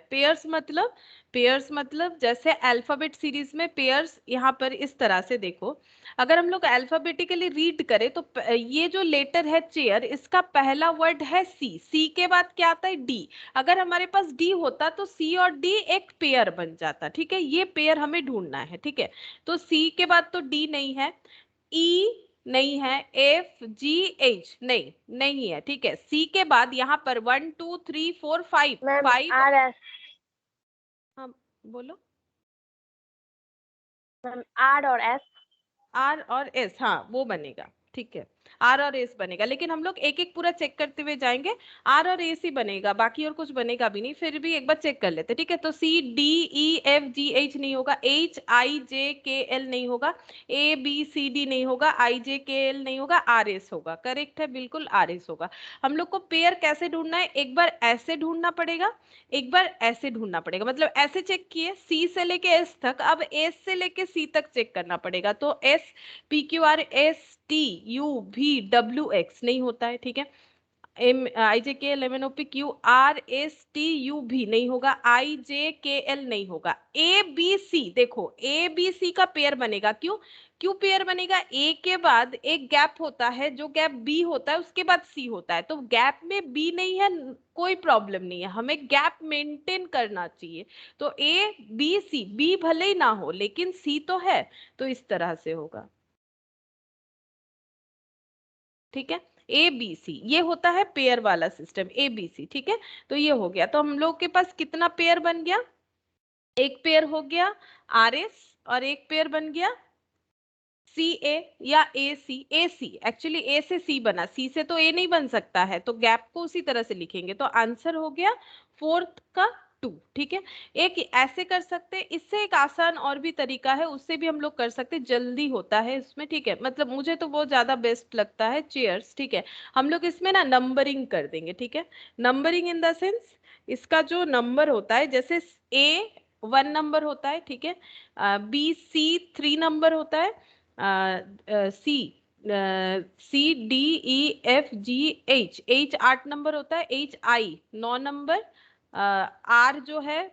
[SPEAKER 1] पेयर्स मतलब जैसे अल्फाबेट सीरीज में पेयर्स, यहाँ पर इस तरह से देखो, अगर हम लोग अल्फाबेटिकली रीड करें तो ये जो लेटर है चेयर, इसका पहला वर्ड है सी, सी के बाद क्या आता है डी। अगर हमारे पास डी होता तो सी और डी एक पेयर बन जाता। ठीक है, ये पेयर हमें ढूंढना है। ठीक है, तो सी के बाद तो डी नहीं है, ई नहीं है, FGH नहीं, नहीं है। ठीक है, सी के बाद यहाँ पर 1 2 3 4 5
[SPEAKER 2] मैम
[SPEAKER 1] 5।
[SPEAKER 2] RS।
[SPEAKER 1] हाँ बोलो।
[SPEAKER 2] मैम R और S।
[SPEAKER 1] आर और एस, हाँ वो बनेगा। ठीक है, आर और एस बनेगा, लेकिन हम लोग एक एक पूरा चेक करते हुए जाएंगे। आर और एस ही बनेगा, बाकी और कुछ बनेगा भी नहीं, फिर भी एक बार चेक कर लेते। ठीक है, तो CDEFGH नहीं होगा, HIJKL नहीं होगा, ABCD नहीं होगा, IJKL नहीं होगा, RS होगा। करेक्ट है, बिल्कुल RS होगा। हम लोग को पेयर कैसे ढूंढना है, एक बार ऐसे ढूंढना पड़ेगा, एक बार ऐसे ढूंढना पड़ेगा। मतलब ऐसे चेक किए सी से लेके एस तक, अब एस से लेके सी तक चेक करना पड़ेगा। तो SPQRSTUVWX नहीं होता है। ठीक है, MIJKL MNOPQRSTU भी नहीं होगा, IJKL नहीं होगा, ABC देखो, ABC का पेयर बनेगा। क्यों क्यों पेयर बनेगा, ए के बाद एक गैप होता है, जो गैप बी होता है उसके बाद सी होता है, तो गैप में बी नहीं है, कोई प्रॉब्लम नहीं है, हमें गैप मेंटेन करना चाहिए। तो ABC, बी भले ही ना हो लेकिन सी तो है, तो इस तरह से होगा। ठीक है, ए बी सी, ये होता है पेयर वाला सिस्टम, ए बी सी। ठीक है, तो ये हो गया, तो हम लोग के पास कितना पेयर बन गया, एक पेयर हो गया आर एस, और एक पेयर बन गया सी ए या ए सी, एक्चुअली ए से सी बना, सी से तो ए नहीं बन सकता है, तो गैप को उसी तरह से लिखेंगे, तो आंसर हो गया फोर्थ का टू। ठीक है, एक ऐसे कर सकते हैं, इससे एक आसान और भी तरीका है, उससे भी हम लोग कर सकते हैं, जल्दी होता है इसमें। ठीक है, मतलब मुझे तो वो ज्यादा बेस्ट लगता है चेयर्स। ठीक है, हम लोग इसमें ना नंबरिंग कर देंगे। ठीक है, नंबरिंग इन द सेंस, इसका जो नंबर होता है, जैसे ए 1 नंबर होता है, ठीक है, B C 3 नंबर होता है, सी CDEFGH, H 8 नंबर होता है, HI 9 नंबर, R जो है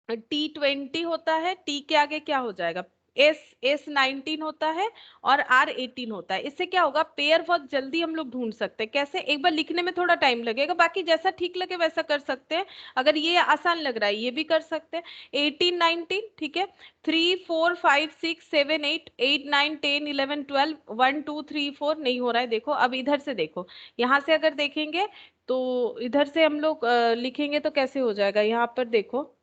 [SPEAKER 1] T20 होता है, T के आगे क्या हो जाएगा, S19 होता है, और R18 होता है। इससे क्या होगा, पेयर बहुत जल्दी हम लोग ढूंढ सकते हैं। कैसे, एक बार लिखने में थोड़ा टाइम लगेगा, बाकी जैसा ठीक लगे वैसा कर सकते हैं। अगर ये आसान लग रहा है ये भी कर सकते हैं। 18 19, ठीक है, 3 4 5 6 7 8 8 9 10 11 12 1 2 3 4 नहीं हो रहा है। देखो अब इधर से देखो, यहाँ से अगर देखेंगे तो इधर से हम लोग लिखेंगे तो कैसे हो जाएगा, यहाँ पर देखो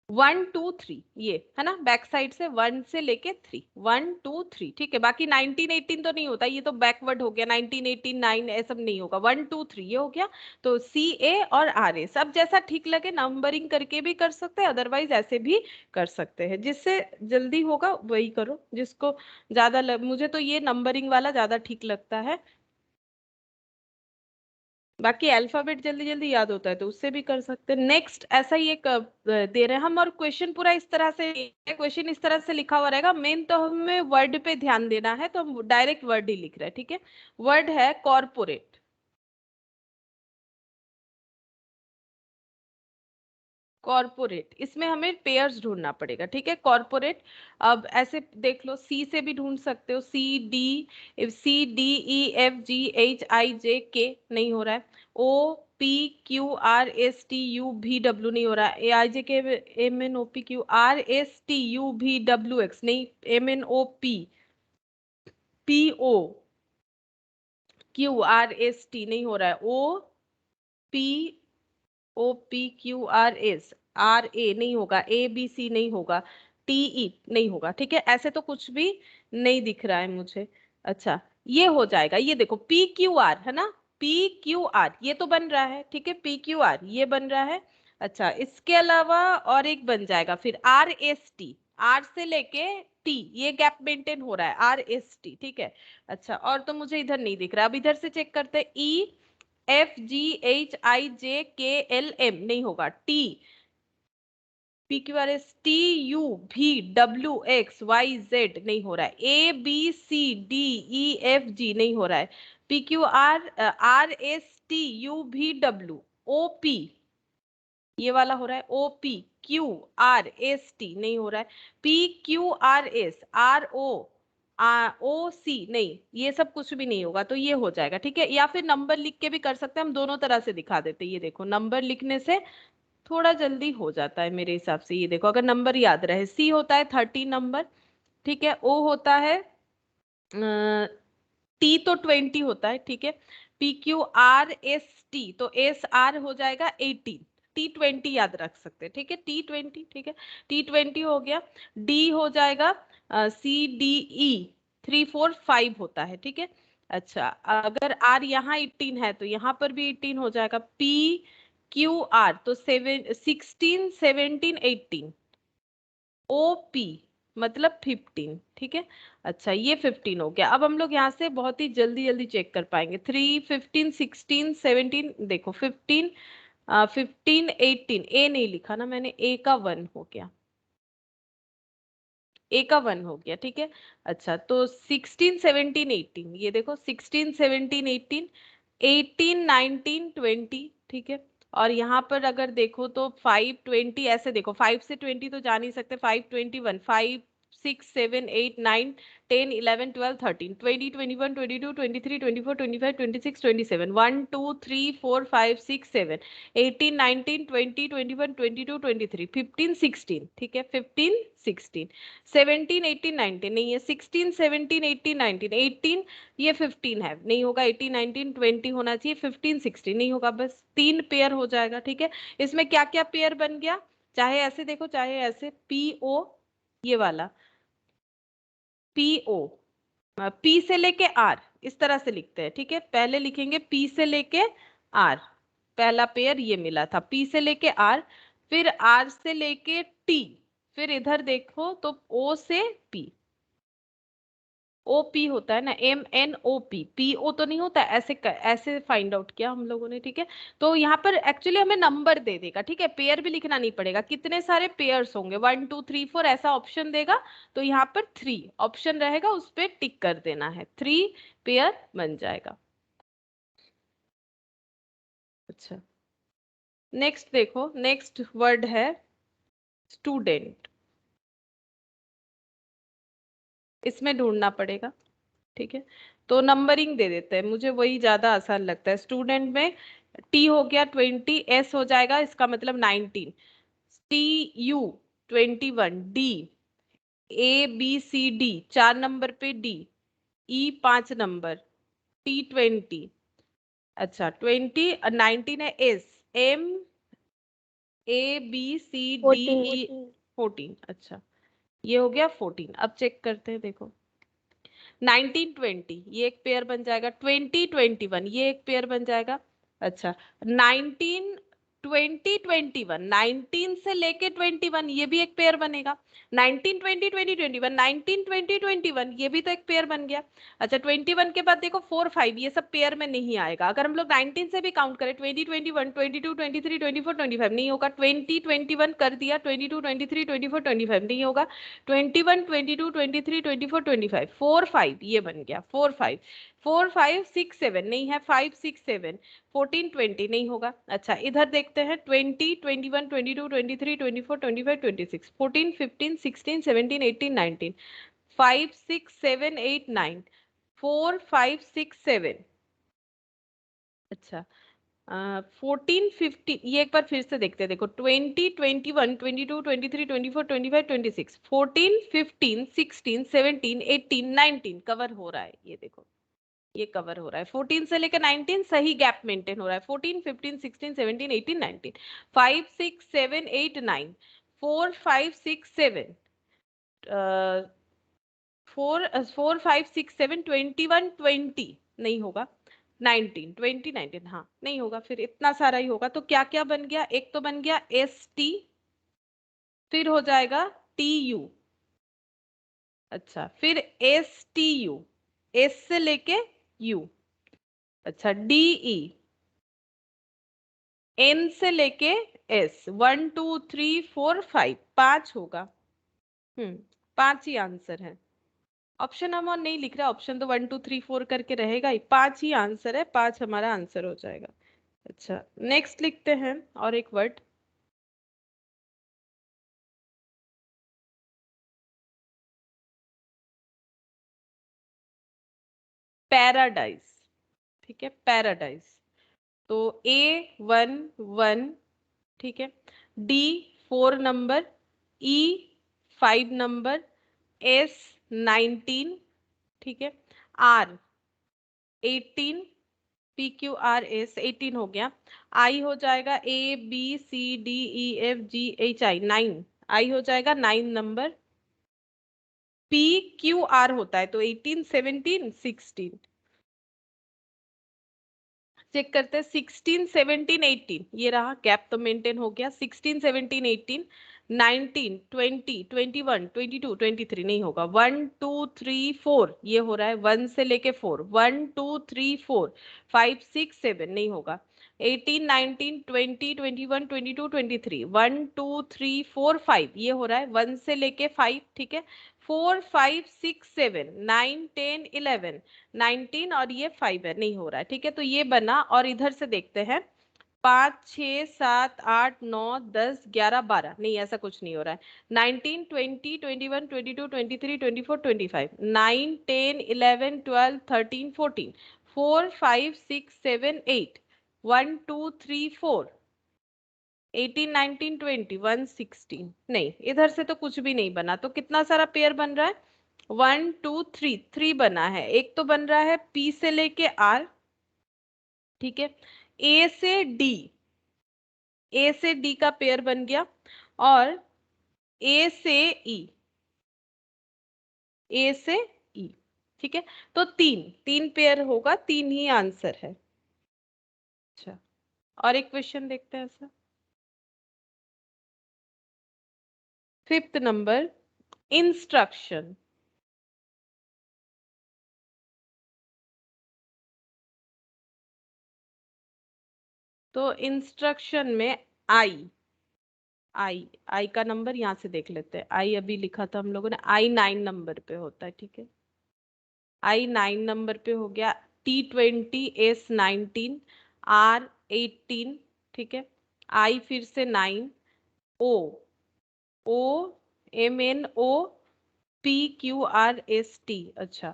[SPEAKER 1] 1 2 3, ये है ना, बैक साइड से 1 से लेके 3, 1 2 3। ठीक है, बाकी 19 18 तो नहीं होता, ये तो बैकवर्ड हो गया, 19 18 9 ये सब नहीं होगा, 1 2 3 ये हो गया। तो CA और RA सब जैसा ठीक लगे नंबरिंग करके भी कर सकते हैं, अदरवाइज ऐसे भी कर सकते हैं, जिससे जल्दी होगा वही करो, जिसको ज्यादा मुझे तो ये नंबरिंग वाला ज्यादा ठीक लगता है। बाकी अल्फाबेट जल्दी जल्दी याद होता है तो उससे भी कर सकते हैं। नेक्स्ट ऐसा ही एक दे रहे हैं हम, और क्वेश्चन पूरा इस तरह से, क्वेश्चन इस तरह से लिखा हुआ रहेगा। मेन तो हमें वर्ड पे ध्यान देना है, तो हम डायरेक्ट वर्ड ही लिख रहे हैं, ठीक है। वर्ड है कॉर्पोरेट। कॉर्पोरेट, इसमें हमें पेयर्स ढूंढना पड़ेगा, ठीक है। कॉर्पोरेट, अब ऐसे देख लो, सी से भी ढूंढ सकते हो, C D E F G H I J K नहीं हो रहा है। OPQRSTUVW नहीं हो रहा है। AIJKMNOPQRSTUVWX नहीं। MNOPPOQRST नहीं हो रहा है। OPQRS नहीं होगा। ABC नहीं होगा। TE नहीं होगा, ठीक है। ऐसे तो कुछ भी नहीं दिख रहा है मुझे। अच्छा, ये हो जाएगा, ये देखो PQR है ना, PQR ये तो बन रहा है, ठीक है। PQR ये बन रहा है। अच्छा, इसके अलावा और एक बन जाएगा फिर RST, R से लेके T, ये गैप मेंटेन हो रहा है, RST, ठीक है। अच्छा, और तो मुझे इधर नहीं दिख रहा। अब इधर से चेक करते हैं। EFGHIJKLM नहीं होगा। PQRSTUVWXYZ नहीं हो रहा है। ABCDEFG नहीं हो रहा है। PQRRSTUVW ये वाला हो रहा है। OPQRST नहीं हो रहा है। PQRSROC नहीं, ये सब कुछ भी नहीं होगा, तो ये हो जाएगा, ठीक है। या फिर नंबर लिख के भी कर सकते हैं हम, दोनों तरह से दिखा देते हैं। ये देखो, नंबर लिखने से थोड़ा जल्दी हो जाता है मेरे हिसाब से। ये देखो, अगर नंबर याद रहे, C होता है 30 नंबर, ठीक है। O होता है T तो 20 होता है, ठीक है। PQRST तो SR हो जाएगा 18। T20 याद रख सकते हैं, ठीक है। T20, ठीक है। T20 हो गया। D हो जाएगा CDE 345 होता है, ठीक है। अच्छा, अगर R यहाँ 18 है तो यहाँ पर भी 18 हो जाएगा। PQR तो 16 17 18। OP मतलब 15, ठीक है। अच्छा, ये 15 हो गया। अब हम लोग यहाँ से बहुत ही जल्दी जल्दी चेक कर पाएंगे। 3 15 16 17, देखो 15 15 18, ए नहीं लिखा ना मैंने, ए का 1 हो गया, ए का 1 हो गया, ठीक है। अच्छा, तो 16 17 18, ये देखो 16 17 18 18 19 20, ठीक है। और यहाँ पर अगर देखो तो 5 20, ऐसे देखो 5 से 20 तो जा नहीं सकते। 5 21 5 6 7 8 9 10 11 12 13 20 21 22 23 24 25 26 27 1 2 3 4 5 6 7 18 19 20 21 22 23 15 16, ठीक है। 15 16 17 18 19 नहीं है। 16 17 18 19 18, ये 15 है, नहीं होगा। 18 19 20 होना चाहिए। 15 16 नहीं होगा, बस 3 पेयर हो जाएगा, ठीक है। इसमें क्या क्या पेयर बन गया, चाहे ऐसे देखो चाहे ऐसे। PO ये वाला, PO P से लेके R इस तरह से लिखते हैं, ठीक है। पहले लिखेंगे P से लेके R, पहला पेयर ये मिला था। P से लेके R, फिर R से लेके T, फिर इधर देखो तो O से P। OP होता है ना, MNOP, PO तो नहीं होता। ऐसे फाइंड आउट किया हम लोगों ने, ठीक है। तो यहाँ पर एक्चुअली हमें नंबर दे देगा, ठीक है। पेयर भी लिखना नहीं पड़ेगा। कितने सारे पेयर्स होंगे, 1 2 3 4 ऐसा ऑप्शन देगा। तो यहाँ पर 3 ऑप्शन रहेगा, उस पर टिक कर देना है, 3 पेयर बन जाएगा। अच्छा, नेक्स्ट देखो, नेक्स्ट वर्ड है स्टूडेंट। इसमें ढूंढना पड़ेगा, ठीक है। तो नंबरिंग दे देते हैं, मुझे वही ज्यादा आसान लगता है। स्टूडेंट में T हो गया 20, S हो जाएगा, इसका मतलब 19। TU 21, D ABCD 4 नंबर पे D, E 5 नंबर, T20। अच्छा, 20 19 है। S MABCDE
[SPEAKER 2] 14.
[SPEAKER 1] 14। अच्छा, ये हो गया 14। अब चेक करते हैं, देखो 19 20 ये एक पेयर बन जाएगा। 20 21 ये एक पेयर बन जाएगा। अच्छा, 19 20 21 19 से लेके 21 ये भी एक पेयर बनेगा। 19 20 20 21 19 20 21 ये भी तो एक पेयर बन गया। अच्छा 21 के बाद देखो 4 5 ये सब पेयर में नहीं आएगा। अगर हम लोग 19 से भी काउंट करें 20 21 22 23 24 25 नहीं होगा। 20 21 कर दिया 22 23 24 25 नहीं होगा। 21 22 23 24 25 4 5 ये बन गया 4 5 4 5 6 7 नहीं है 5 6 7 14 20 नहीं होगा। अच्छा इधर देखते हैं 20 21 22 23 24 25 26 14 15 16 17 18 19 5 6 7 8 9 4 5 6 7। अच्छा 14 15 ये एक बार फिर से देखते हैं। देखो 20 21 22 23 24 25 26 14 15 16 17 18 19 कवर हो रहा है। ये देखो ये कवर हो रहा है। 14 से लेकर 19 सही गैप मेंटेन हो रहा है। 14 15 16 17 18 19 5 6 7 8 9 4 5 6 7 4 5 6 7 21 20 नहीं होगा। 19 20 19 हाँ नहीं होगा। फिर इतना सारा ही होगा। तो क्या क्या बन गया? एक तो बन गया एस टी, फिर हो जाएगा टी यू। अच्छा फिर एस टी यू, एस से लेके यू। अच्छा डी ई, एन से लेके एस 1 2 3 4 5 5 होगा। हम्म 5 ही आंसर है। ऑप्शन हम और नहीं लिख रहे। ऑप्शन तो 1 2 3 4 करके रहेगा ही। 5 ही आंसर है। 5 हमारा आंसर हो जाएगा। अच्छा नेक्स्ट लिखते हैं और एक वर्ड। पैराडाइज। ठीक है पैराडाइज। तो A11 ठीक है, D4 number, E5 number, S19 ठीक है, R18, PQRS 18 हो गया। I हो जाएगा ABCDEFGHI 9। I हो जाएगा 9 नंबर। PQR होता है तो 18 17 16। चेक करते हैं 16 17 18 ये रहा। गैप तो मेंटेन हो गया। 16 17 18 19 20 21 22 23 नहीं होगा। 1 2 3 4 ये हो रहा है। 1 से लेके 4 1 2 3 4 5 6 7 नहीं होगा। 18 19 20 21 22 23 1 2 3 4 5 ये हो रहा है। 1 से लेके 5 ठीक है। 4 5 6 7 9 10 11 19 और ये 5 है नहीं हो रहा है। ठीक है तो ये बना। और इधर से देखते हैं 5 6 7 8 9 10 11 12 नहीं ऐसा कुछ नहीं हो रहा है। 19 20 21 22 23 24 25 9 10 11 12 13 14 4 5 6 7 8 1 2 3 4 18 19 20 1 16 नहीं इधर से तो कुछ भी नहीं बना। तो कितना सारा पेयर बन रहा है? 1 2 3 3 बना है। एक तो बन रहा है P से लेके R ठीक है, A से D, A से D का पेयर बन गया। और A से E, A से E ठीक है। तो तीन तीन पेयर होगा। तीन ही आंसर है। अच्छा और एक क्वेश्चन देखते हैं ऐसा। 5th number instruction. तो इंस्ट्रक्शन में आई, आई का नंबर यहां से देख लेते हैं। आई अभी लिखा था हम लोगों ने। आई 9 नंबर पे होता है ठीक है। आई 9 नंबर पे हो गया। T20 S19 R18 ठीक है। आई फिर से 9 O O MNO PQRST। अच्छा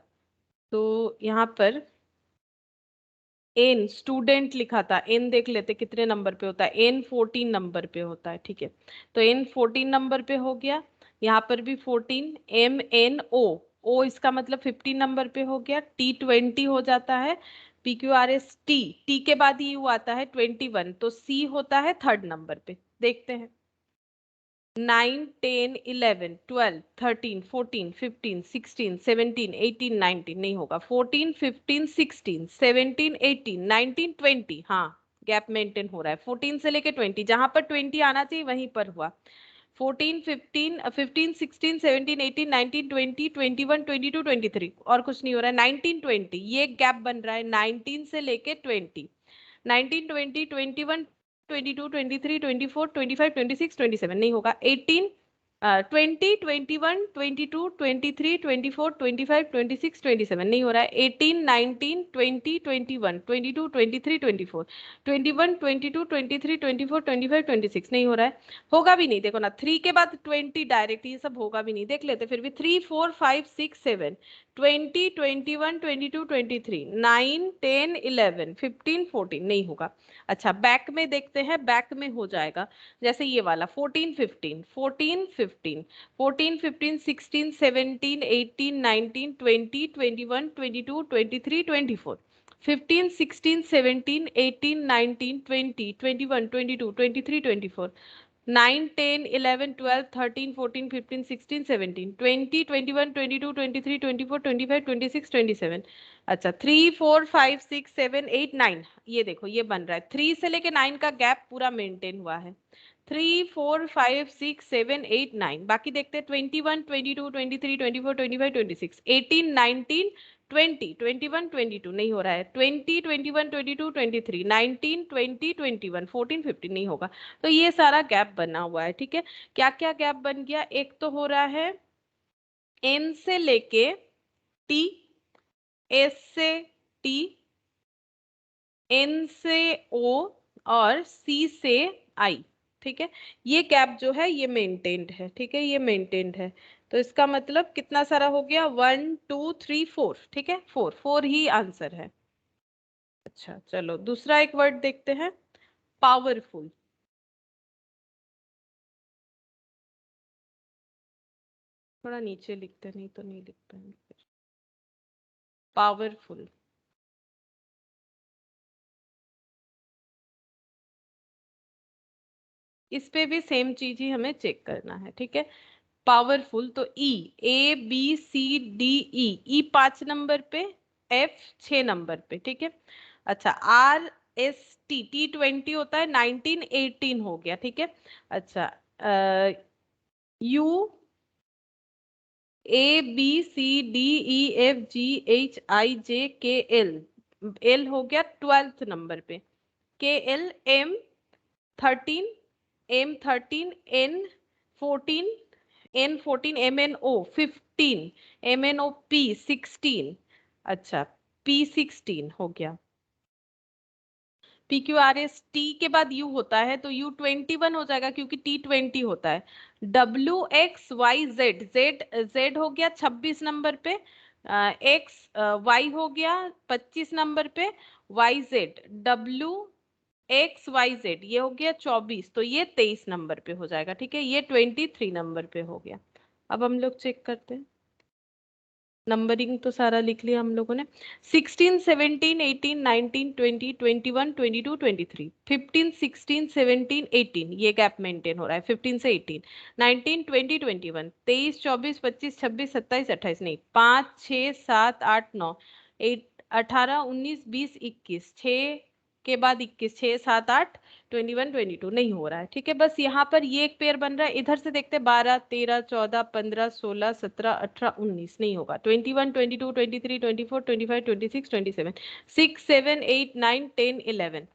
[SPEAKER 1] तो यहाँ पर एन स्टूडेंट लिखा था। एन देख लेते कितने नंबर पे होता है। एन 14 नंबर पे होता है ठीक है। तो एन 14 नंबर पे हो गया। यहाँ पर भी 14। MNO ओ इसका मतलब 15 नंबर पे हो गया। T20 हो जाता है। PQRST टी के बाद ही यू आता है 21 तो सी होता है 3rd नंबर पे। देखते हैं 9 10 11 12 13 14 15 16 17 18 19 नहीं होगा। 14 15 16 17 18 19 20 हाँ गैप मेंटेन हो रहा है 14 से लेके 20, जहां पर 20 आना चाहिए वहीं पर हुआ। 14 15 15 16 17 18 19 20 21 22 23 और कुछ नहीं हो रहा है। 19 20 ये गैप बन रहा है 19 से लेके 20, 19 20 21 22 23 24 25 26 27 नहीं होगा। 18 20 21 22 23 24 25 26 27 नहीं हो रहा है। 18 19 20 21 22 23 24 21 22 23 24 25 26 नहीं हो रहा है। होगा भी नहीं, देखो ना 3 के बाद 20 डायरेक्ट, ये सब होगा भी नहीं। देख लेते फिर भी। 3 4 5 6 7 20 21 22 23 9 10 11 15 14 नहीं होगा। अच्छा बैक में देखते हैं, बैक में हो जाएगा जैसे ये वाला 14 15 14 15 14 15 16 17 18 19 20 21 22 23 24 15 16 17 18 19 20 21 22 23 24 9 10 11 12 13 14 15 16 17 20 21 22 23 24 25 26 27। अच्छा 3 4 5 6 7 8 9 ये देखो ये बन रहा है। 3 से लेके 9 का गैप पूरा मेंटेन हुआ है। 3 4 5 6 7 8 9 बाकी देखते हैं। 21 22 23 24 25 26 18 19 20 21 22 नहीं हो रहा है। 20 21 22 23 19 20 21 14 15 नहीं होगा। तो ये सारा गैप बना हुआ है। ठीक है, क्या क्या गैप बन गया? एक तो हो रहा है एन से लेके टी, एस से टी, एन से ओ और सी से आई। ठीक है, ये गैप जो है ये मेंटेन्ड है। ठीक है, ये मेंटेन्ड है। तो इसका मतलब कितना सारा हो गया? 1 2 3 4। ठीक है, 4 4 ही आंसर है। अच्छा चलो दूसरा एक वर्ड देखते हैं, पावरफुल। थोड़ा नीचे लिखते, नहीं तो नहीं लिख पाएंगे। पावरफुल। इस पे भी सेम चीज ही हमें चेक करना है। ठीक है, पावरफुल तो E, A B C D E, E 5 number पे, एफ 6 नंबर पे। ठीक है, अच्छा आर एस टी, टी 20 होता है, 19 18 हो गया। ठीक है, अच्छा U A B C D E F G H I J K L, L हो गया 12th नंबर पे। K L M 13, M 13 N 14, N 14 M N O 15, M N O P 16। अच्छा पी 16 हो गया। P Q R S T के बाद you होता है तो यू 21 हो जाएगा क्योंकि टी 20 होता है। W X Y Z, Z Z हो गया 26 नंबर पे, एक्स वाई हो गया 25 नंबर पे, Y Z W X Y Z ये हो गया 24, तो ये 23 नंबर पे हो जाएगा। ठीक है, ये 23 नंबर पे हो गया। अब हम लोग चेक करते हैं, नंबरिंग तो सारा लिख लिया हम लोगों ने। 16 17 18 19 20 21 22 23 15 16 17 18 ये गैप मेंटेन हो रहा है 15 से 18। 19 20 21 23 24 25 26 27 28 नहीं, 5 6 7 8 9 8 18 19 20 21 6 के बाद 21 6 7 8 21 22 नहीं हो रहा है। ठीक है, बस यहाँ पर ये एक पेयर बन रहा है। इधर से देखते 12 13 14 15 16 17 18 19 नहीं होगा। 21 22 23 24 25 26 27 6 7 8 9 10 11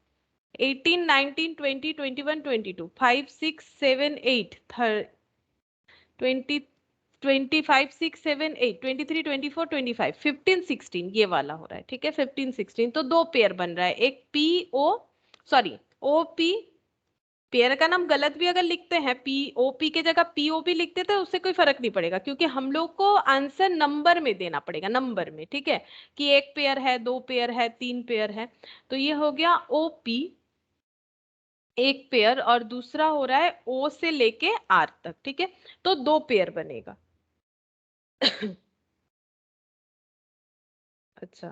[SPEAKER 1] 18 19 20 21 22 5 6 7 8 20 25 6 7 8 23 24 25 15 16 ये वाला हो रहा है। ठीक है, 15 16 तो दो पेयर बन रहा है, एक P O sorry O P. Pair का नाम गलत भी अगर लिखते हैं, पी ओ पी के जगह पी ओ पी लिखते थे उससे कोई फर्क नहीं पड़ेगा क्योंकि हम लोग को आंसर नंबर में देना पड़ेगा, नंबर में। ठीक है, कि एक पेयर है, दो पेयर है, तीन पेयर है। तो ये हो गया ओ पी एक पेयर और दूसरा हो रहा है ओ से लेके आर तक। ठीक है, तो दो पेयर बनेगा। अच्छा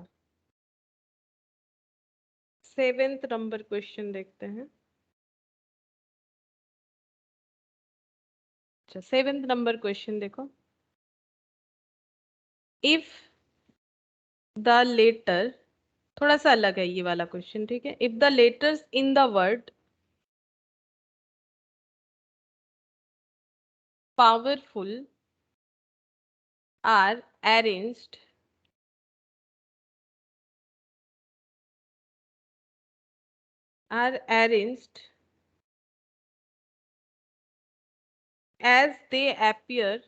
[SPEAKER 1] 7th नंबर क्वेश्चन देखते हैं। अच्छा 7th नंबर क्वेश्चन देखो, इफ द लेटर थोड़ा सा अलग है ये वाला क्वेश्चन, ठीक है। If the letters in the word powerful are arranged as they appear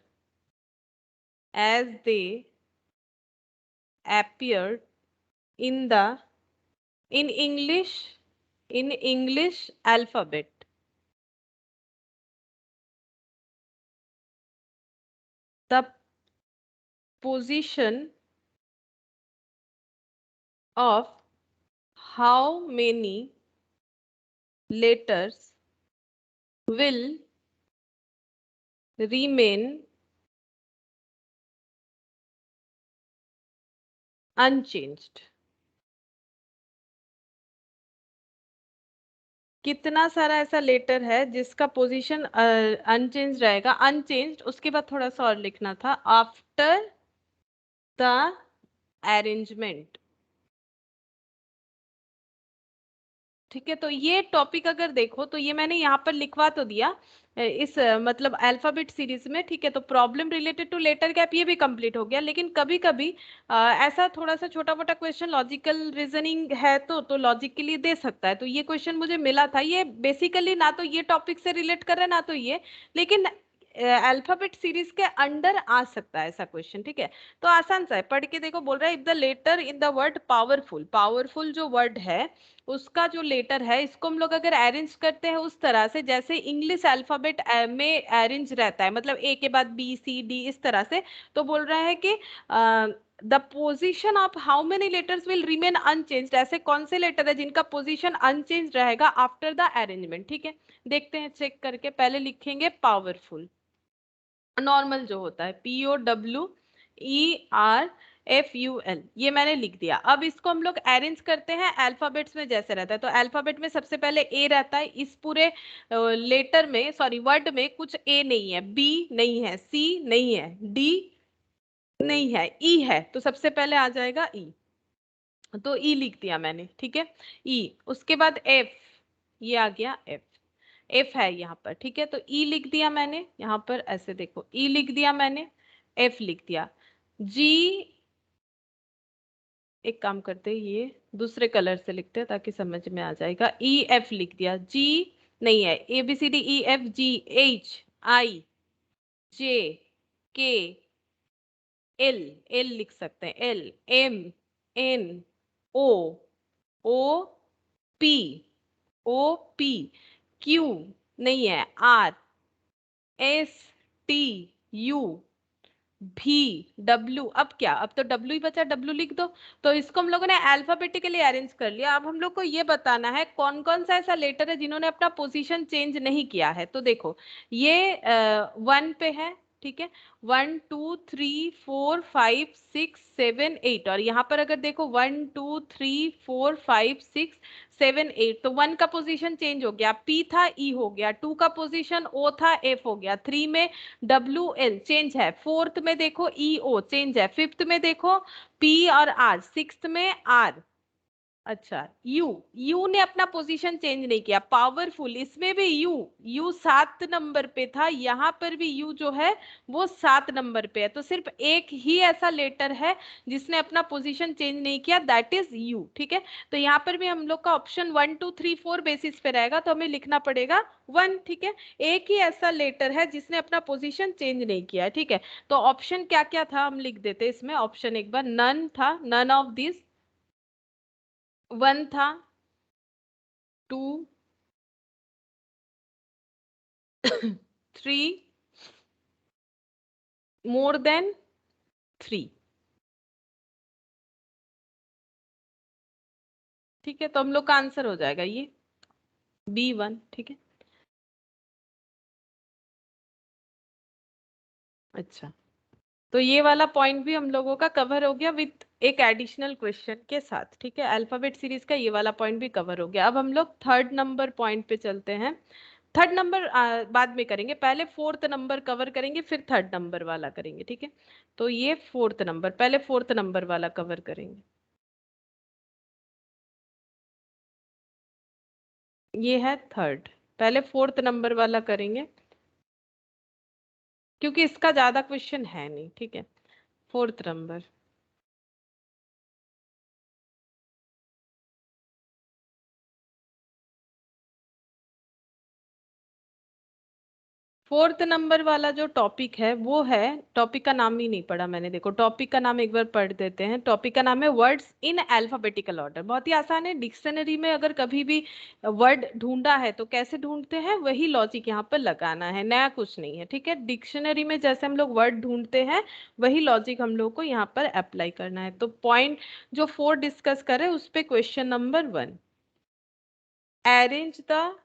[SPEAKER 1] as they appear in the in English alphabet, the position of how many letters will remain unchanged। कितना सारा ऐसा लेटर है जिसका पोजीशन अनचेंज रहेगा, unchanged, उसके बाद थोड़ा सा और लिखना था, आफ्टर द अरेंजमेंट। ठीक है, तो ये टॉपिक अगर देखो तो ये मैंने यहाँ पर लिखवा तो दिया इस मतलब अल्फाबेट सीरीज में, ठीक है। तो problem related to letter gap ये भी कंप्लीट हो गया, लेकिन कभी कभी ऐसा थोड़ा सा छोटा मोटा क्वेश्चन लॉजिकल रीजनिंग है तो लॉजिक के लिए दे सकता है। तो ये क्वेश्चन मुझे मिला था, ये बेसिकली ना तो ये टॉपिक से रिलेट कर रहा है ना तो ये, लेकिन अल्फाबेट सीरीज के अंडर आ सकता है ऐसा क्वेश्चन, ठीक है। तो आसान सा है, पढ़ के देखो। बोल रहा है if the letter in the word powerful, powerful जो वर्ड है उसका जो लेटर है, इसको हम लोग अगर अरेंज करते हैं उस तरह से जैसे इंग्लिश अल्फाबेट में अरेंज रहता है, मतलब ए के बाद बी सी डी इस तरह से, तो बोल रहा है कि the position of how many letters will remain unchanged, ऐसे कौन से लेटर है जिनका पोजिशन अनचेंज रहेगा आफ्टर द अरेंजमेंट, ठीक है। देखते हैं चेक करके, पहले लिखेंगे पावरफुल, नॉर्मल जो होता है POWERFUL, ये मैंने लिख दिया। अब इसको हम लोग अरेंज करते हैं अल्फाबेट्स में जैसे रहता है। तो अल्फाबेट में सबसे पहले ए रहता है, इस पूरे लेटर में, सॉरी वर्ड में कुछ ए नहीं है, बी नहीं है, सी नहीं है, डी नहीं है, ई है, तो सबसे पहले आ जाएगा ई। तो ई लिख दिया मैंने, ठीक है, ई। उसके बाद एफ, ये आ गया एफ, एफ है यहाँ पर, ठीक है। तो ई लिख दिया मैंने यहाँ पर, ऐसे देखो ई लिख दिया मैंने, एफ लिख दिया। जी, एक काम करते हैं, ये दूसरे कलर से लिखते हैं ताकि समझ में आ जाएगा। ई एफ लिख दिया, जी नहीं है, ABCDEFG H I J K L, L लिख सकते हैं, LMNO पी, OP क्यू नहीं है, RSTU भी, डब्ल्यू, अब क्या, अब तो डब्ल्यू ही बचा, डब्ल्यू लिख दो। तो इसको हम लोगों ने अल्फाबेटिकली अरेंज कर लिया। अब हम लोग को ये बताना है कौन कौन सा ऐसा लेटर है जिन्होंने अपना पोजीशन चेंज नहीं किया है। तो देखो ये 1 पे है, ठीक है, 1 2 3 4 5 6 7 8, और यहाँ पर अगर देखो 1 2 3 4 5 6 7 8, तो 1 का पोजीशन चेंज हो गया, पी था ई हो गया, 2 का पोजीशन ओ था एफ हो गया, 3 में WL चेंज है, फोर्थ में देखो EO चेंज है, फिफ्थ में देखो P और R, सिक्स्थ में R। अच्छा, यू, यू ने अपना पोजीशन चेंज नहीं किया, पावरफुल, इसमें भी यू, यू 7 नंबर पे था, यहाँ पर भी यू जो है वो 7 नंबर पे है। तो सिर्फ एक ही ऐसा लेटर है जिसने अपना पोजीशन चेंज नहीं किया, दैट इज यू, ठीक है। तो यहाँ पर भी हम लोग का ऑप्शन 1 2 3 4 बेसिस पे रहेगा, तो हमें लिखना पड़ेगा 1, ठीक है। एक ही ऐसा लेटर है जिसने अपना पोजीशन चेंज नहीं किया, ठीक है। तो ऑप्शन क्या क्या था हम लिख देते इसमें, ऑप्शन एक बार, नन था, नन ऑफ दिस, 1 था, 2 3, मोर देन 3, ठीक है। तो हम लोग का आंसर हो जाएगा ये B1, ठीक है। अच्छा, तो ये वाला पॉइंट भी हम लोगों का कवर हो गया विथ एक एडिशनल क्वेश्चन के साथ, ठीक है। अल्फाबेट सीरीज का ये वाला पॉइंट भी कवर हो गया। अब हम लोग थर्ड नंबर पॉइंट पे चलते हैं। थर्ड नंबर बाद में करेंगे, पहले फोर्थ नंबर कवर करेंगे, फिर थर्ड नंबर वाला करेंगे, ठीक है। तो ये फोर्थ नंबर, पहले फोर्थ नंबर वाला कवर करेंगे। ये है थर्ड। पहले फोर्थ नंबर वाला करेंगे क्योंकि इसका ज्यादा क्वेश्चन है नहीं, ठीक है। फोर्थ नंबर, फोर्थ नंबर वाला जो टॉपिक है वो है, टॉपिक का नाम ही नहीं पढ़ा मैंने, देखो टॉपिक का नाम एक बार पढ़ देते हैं। टॉपिक का नाम है वर्ड्स इन अल्फाबेटिकल ऑर्डर। बहुत ही आसान है। डिक्शनरी में अगर कभी भी वर्ड ढूंढा है तो कैसे ढूंढते हैं, वही लॉजिक यहाँ पर लगाना है, नया कुछ नहीं है, ठीक है। डिक्शनरी में जैसे हम लोग वर्ड ढूंढते हैं वही लॉजिक हम लोग को यहाँ पर अप्लाई करना है। तो पॉइंट जो 4 डिस्कस करें उस पे question number 1, arrange the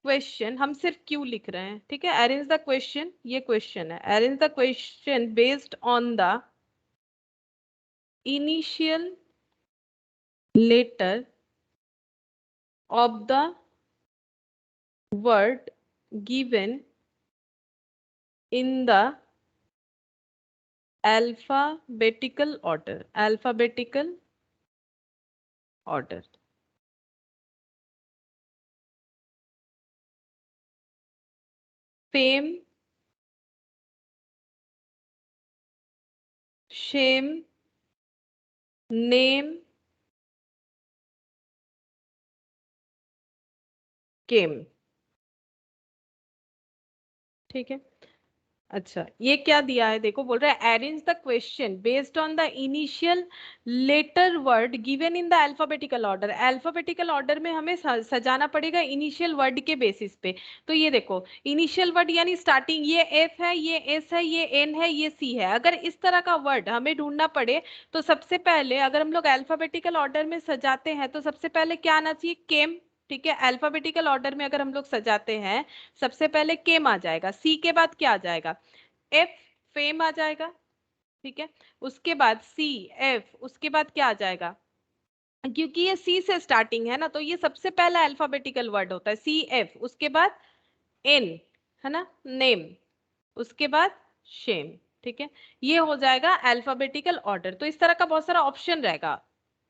[SPEAKER 1] question, हम सिर्फ क्यू लिख रहे हैं, ठीक है। अरेंज द क्वेश्चन, ये क्वेश्चन है। Arrange the question based on the initial letter of the word given in the alphabetical order, alphabetical order। Fame, shame, name, came, ठीक है। अच्छा, ये क्या दिया है देखो, बोल रहा है arrange the question based on the initial letter word given in the alphabetical order. Alphabetical order में हमें सजाना पड़ेगा इनिशियल वर्ड के बेसिस पे। तो ये देखो इनिशियल वर्ड यानी स्टार्टिंग, ये एफ है, ये एस है, ये एन है, ये सी है। अगर इस तरह का वर्ड हमें ढूंढना पड़े तो सबसे पहले अगर हम लोग अल्फाबेटिकल ऑर्डर में सजाते हैं तो सबसे पहले क्या आना चाहिए, केम, ठीक है। अल्फाबेटिकल ऑर्डर में अगर हम लोग सजाते हैं सबसे पहले केम आ जाएगा, सी के बाद क्या आ जाएगा, एफ, फेम आ जाएगा, ठीक है। उसके बाद सी, एफ, उसके बाद क्या आ जाएगा, क्योंकि ये सी से स्टार्टिंग है ना तो ये सबसे पहला अल्फाबेटिकल वर्ड होता है, सी एफ। उसके बाद एन, है ना, नेम। उसके बाद शेम, ठीक है। ये हो जाएगा अल्फाबेटिकल ऑर्डर। तो इस तरह का बहुत सारा ऑप्शन रहेगा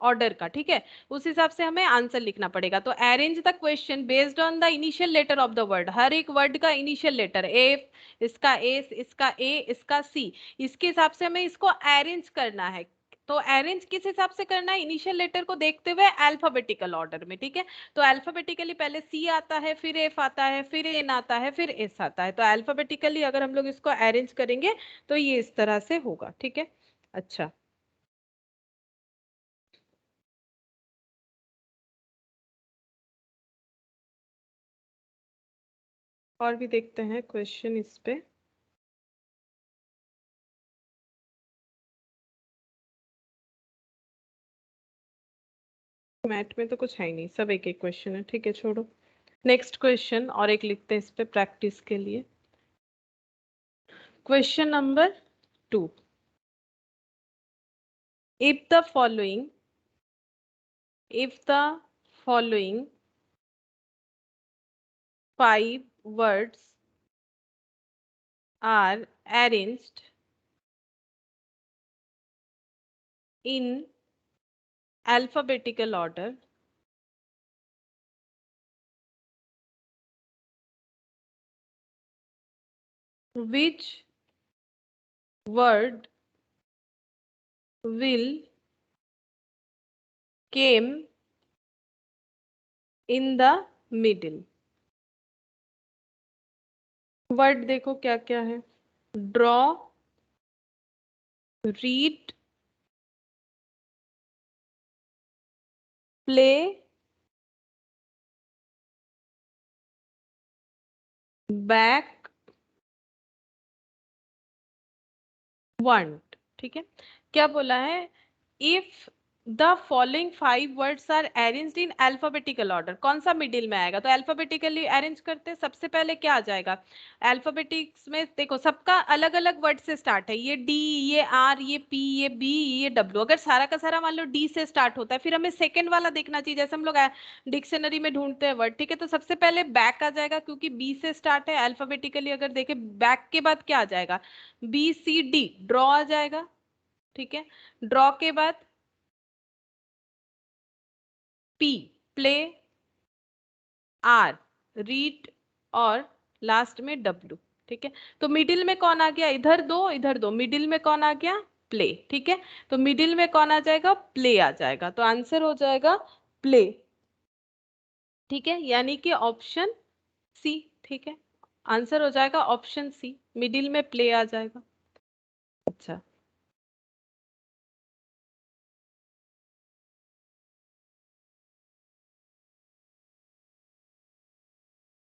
[SPEAKER 1] ऑर्डर का, ठीक है। उस हिसाब से हमें आंसर लिखना पड़ेगा। तो arrange the question based on the initial letter of the word, हर एक वर्ड का इनिशियल लेटर, एफ, इसका एस, इसका ए, इसका सी, इसके हिसाब से हमें इसको अरेंज करना है। तो अरेंज किस हिसाब से करना है, इनिशियल लेटर को देखते हुए अल्फाबेटिकल ऑर्डर में, ठीक है। तो अल्फाबेटिकली पहले सी आता है, फिर एफ आता है, फिर एन आता है, फिर एस आता है। तो अल्फाबेटिकली अगर हम लोग इसको अरेंज करेंगे तो ये इस तरह से होगा, ठीक है। अच्छा, और भी देखते हैं क्वेश्चन इस पे। मैथ में तो कुछ है ही नहीं, सब एक एक क्वेश्चन है, ठीक है, छोड़ो। नेक्स्ट क्वेश्चन और एक लिखते हैं इस पे प्रैक्टिस के लिए। Question number 2, if the following, if the following 5 words are arranged in alphabetical order, which word will came in the middle? Word देखो क्या क्या है, draw, read, play, back, want, ठीक है। क्या बोला है, if the following 5 words are arranged in alphabetical order, कौन सा मिडिल में आएगा, तो अल्फाबेटिकली अरेंज करते हैं। सबसे पहले क्या आ जाएगा, अल्फाबेटिक्स में देखो सबका अलग अलग वर्ड से स्टार्ट है, ये डी, ये आर, ये पी, ये बी, ये डब्ल्यू। अगर सारा का सारा मान लो डी से स्टार्ट होता है, फिर हमें सेकंड वाला देखना चाहिए, जैसे हम लोग डिक्शनरी में ढूंढते हैं वर्ड, ठीक है। तो सबसे पहले बैक आ जाएगा क्योंकि बी से स्टार्ट है। अल्फाबेटिकली अगर देखें बैक के बाद क्या आ जाएगा, बी सी डी, ड्रॉ आ जाएगा, ठीक है। ड्रॉ के बाद पी, प्ले, आर, रीड और लास्ट में डब्ल्यू। ठीक है, तो मिडिल में कौन आ गया, इधर दो इधर दो, मिडिल में कौन आ गया, प्ले। ठीक है, तो मिडिल में कौन आ जाएगा, प्ले आ जाएगा, तो आंसर हो जाएगा प्ले। ठीक है, यानी कि ऑप्शन सी। ठीक है, आंसर हो जाएगा ऑप्शन सी, मिडिल में प्ले आ जाएगा। अच्छा,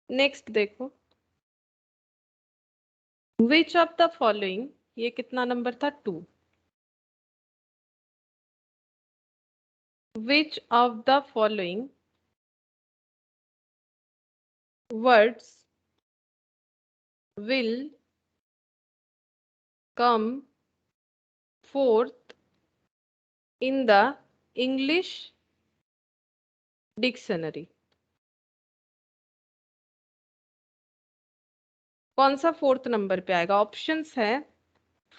[SPEAKER 1] नेक्स्ट देखो, विच ऑफ द फॉलोइंग, ये कितना नंबर था, 2। विच of the following words will come forth in the English dictionary? कौन सा फोर्थ नंबर पे आएगा? ऑप्शंस है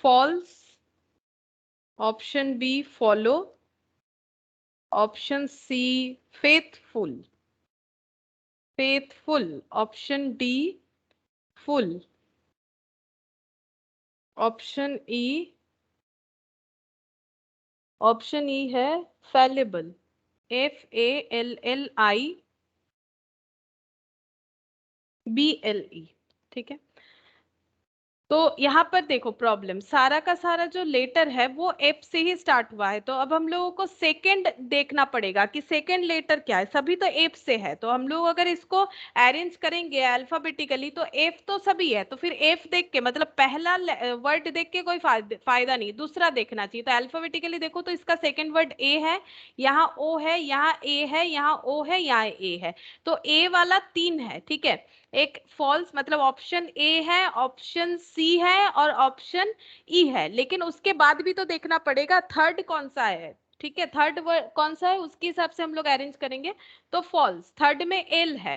[SPEAKER 1] false, option B follow, option C faithful, faithful, option D full, option E, option E है fallible, FALLIBLE। ठीक है, तो यहाँ पर देखो प्रॉब्लम, सारा का सारा जो लेटर है वो एफ से ही स्टार्ट हुआ है, तो अब हम लोगों को सेकंड देखना पड़ेगा कि सेकंड लेटर क्या है। सभी तो एफ से है, तो हम लोग अगर इसको अरेंज करेंगे अल्फाबेटिकली तो एफ तो सभी है, तो फिर एफ देख के मतलब पहला वर्ड देख के कोई फायदा नहीं, दूसरा देखना चाहिए। तो अल्फाबेटिकली देखो तो इसका सेकंड वर्ड ए है, यहाँ ओ है, यहाँ ए है, यहाँ ओ है, यहाँ ए है, तो ए वाला 3 है। ठीक है, एक फॉल्स मतलब ऑप्शन ए है, ऑप्शन सी है और ऑप्शन ई है, लेकिन उसके बाद भी तो देखना पड़ेगा थर्ड कौन सा है। ठीक है, थर्ड वर्ड कौन सा है उसके हिसाब से हम लोग अरेंज करेंगे। तो फॉल्स, थर्ड में एल है।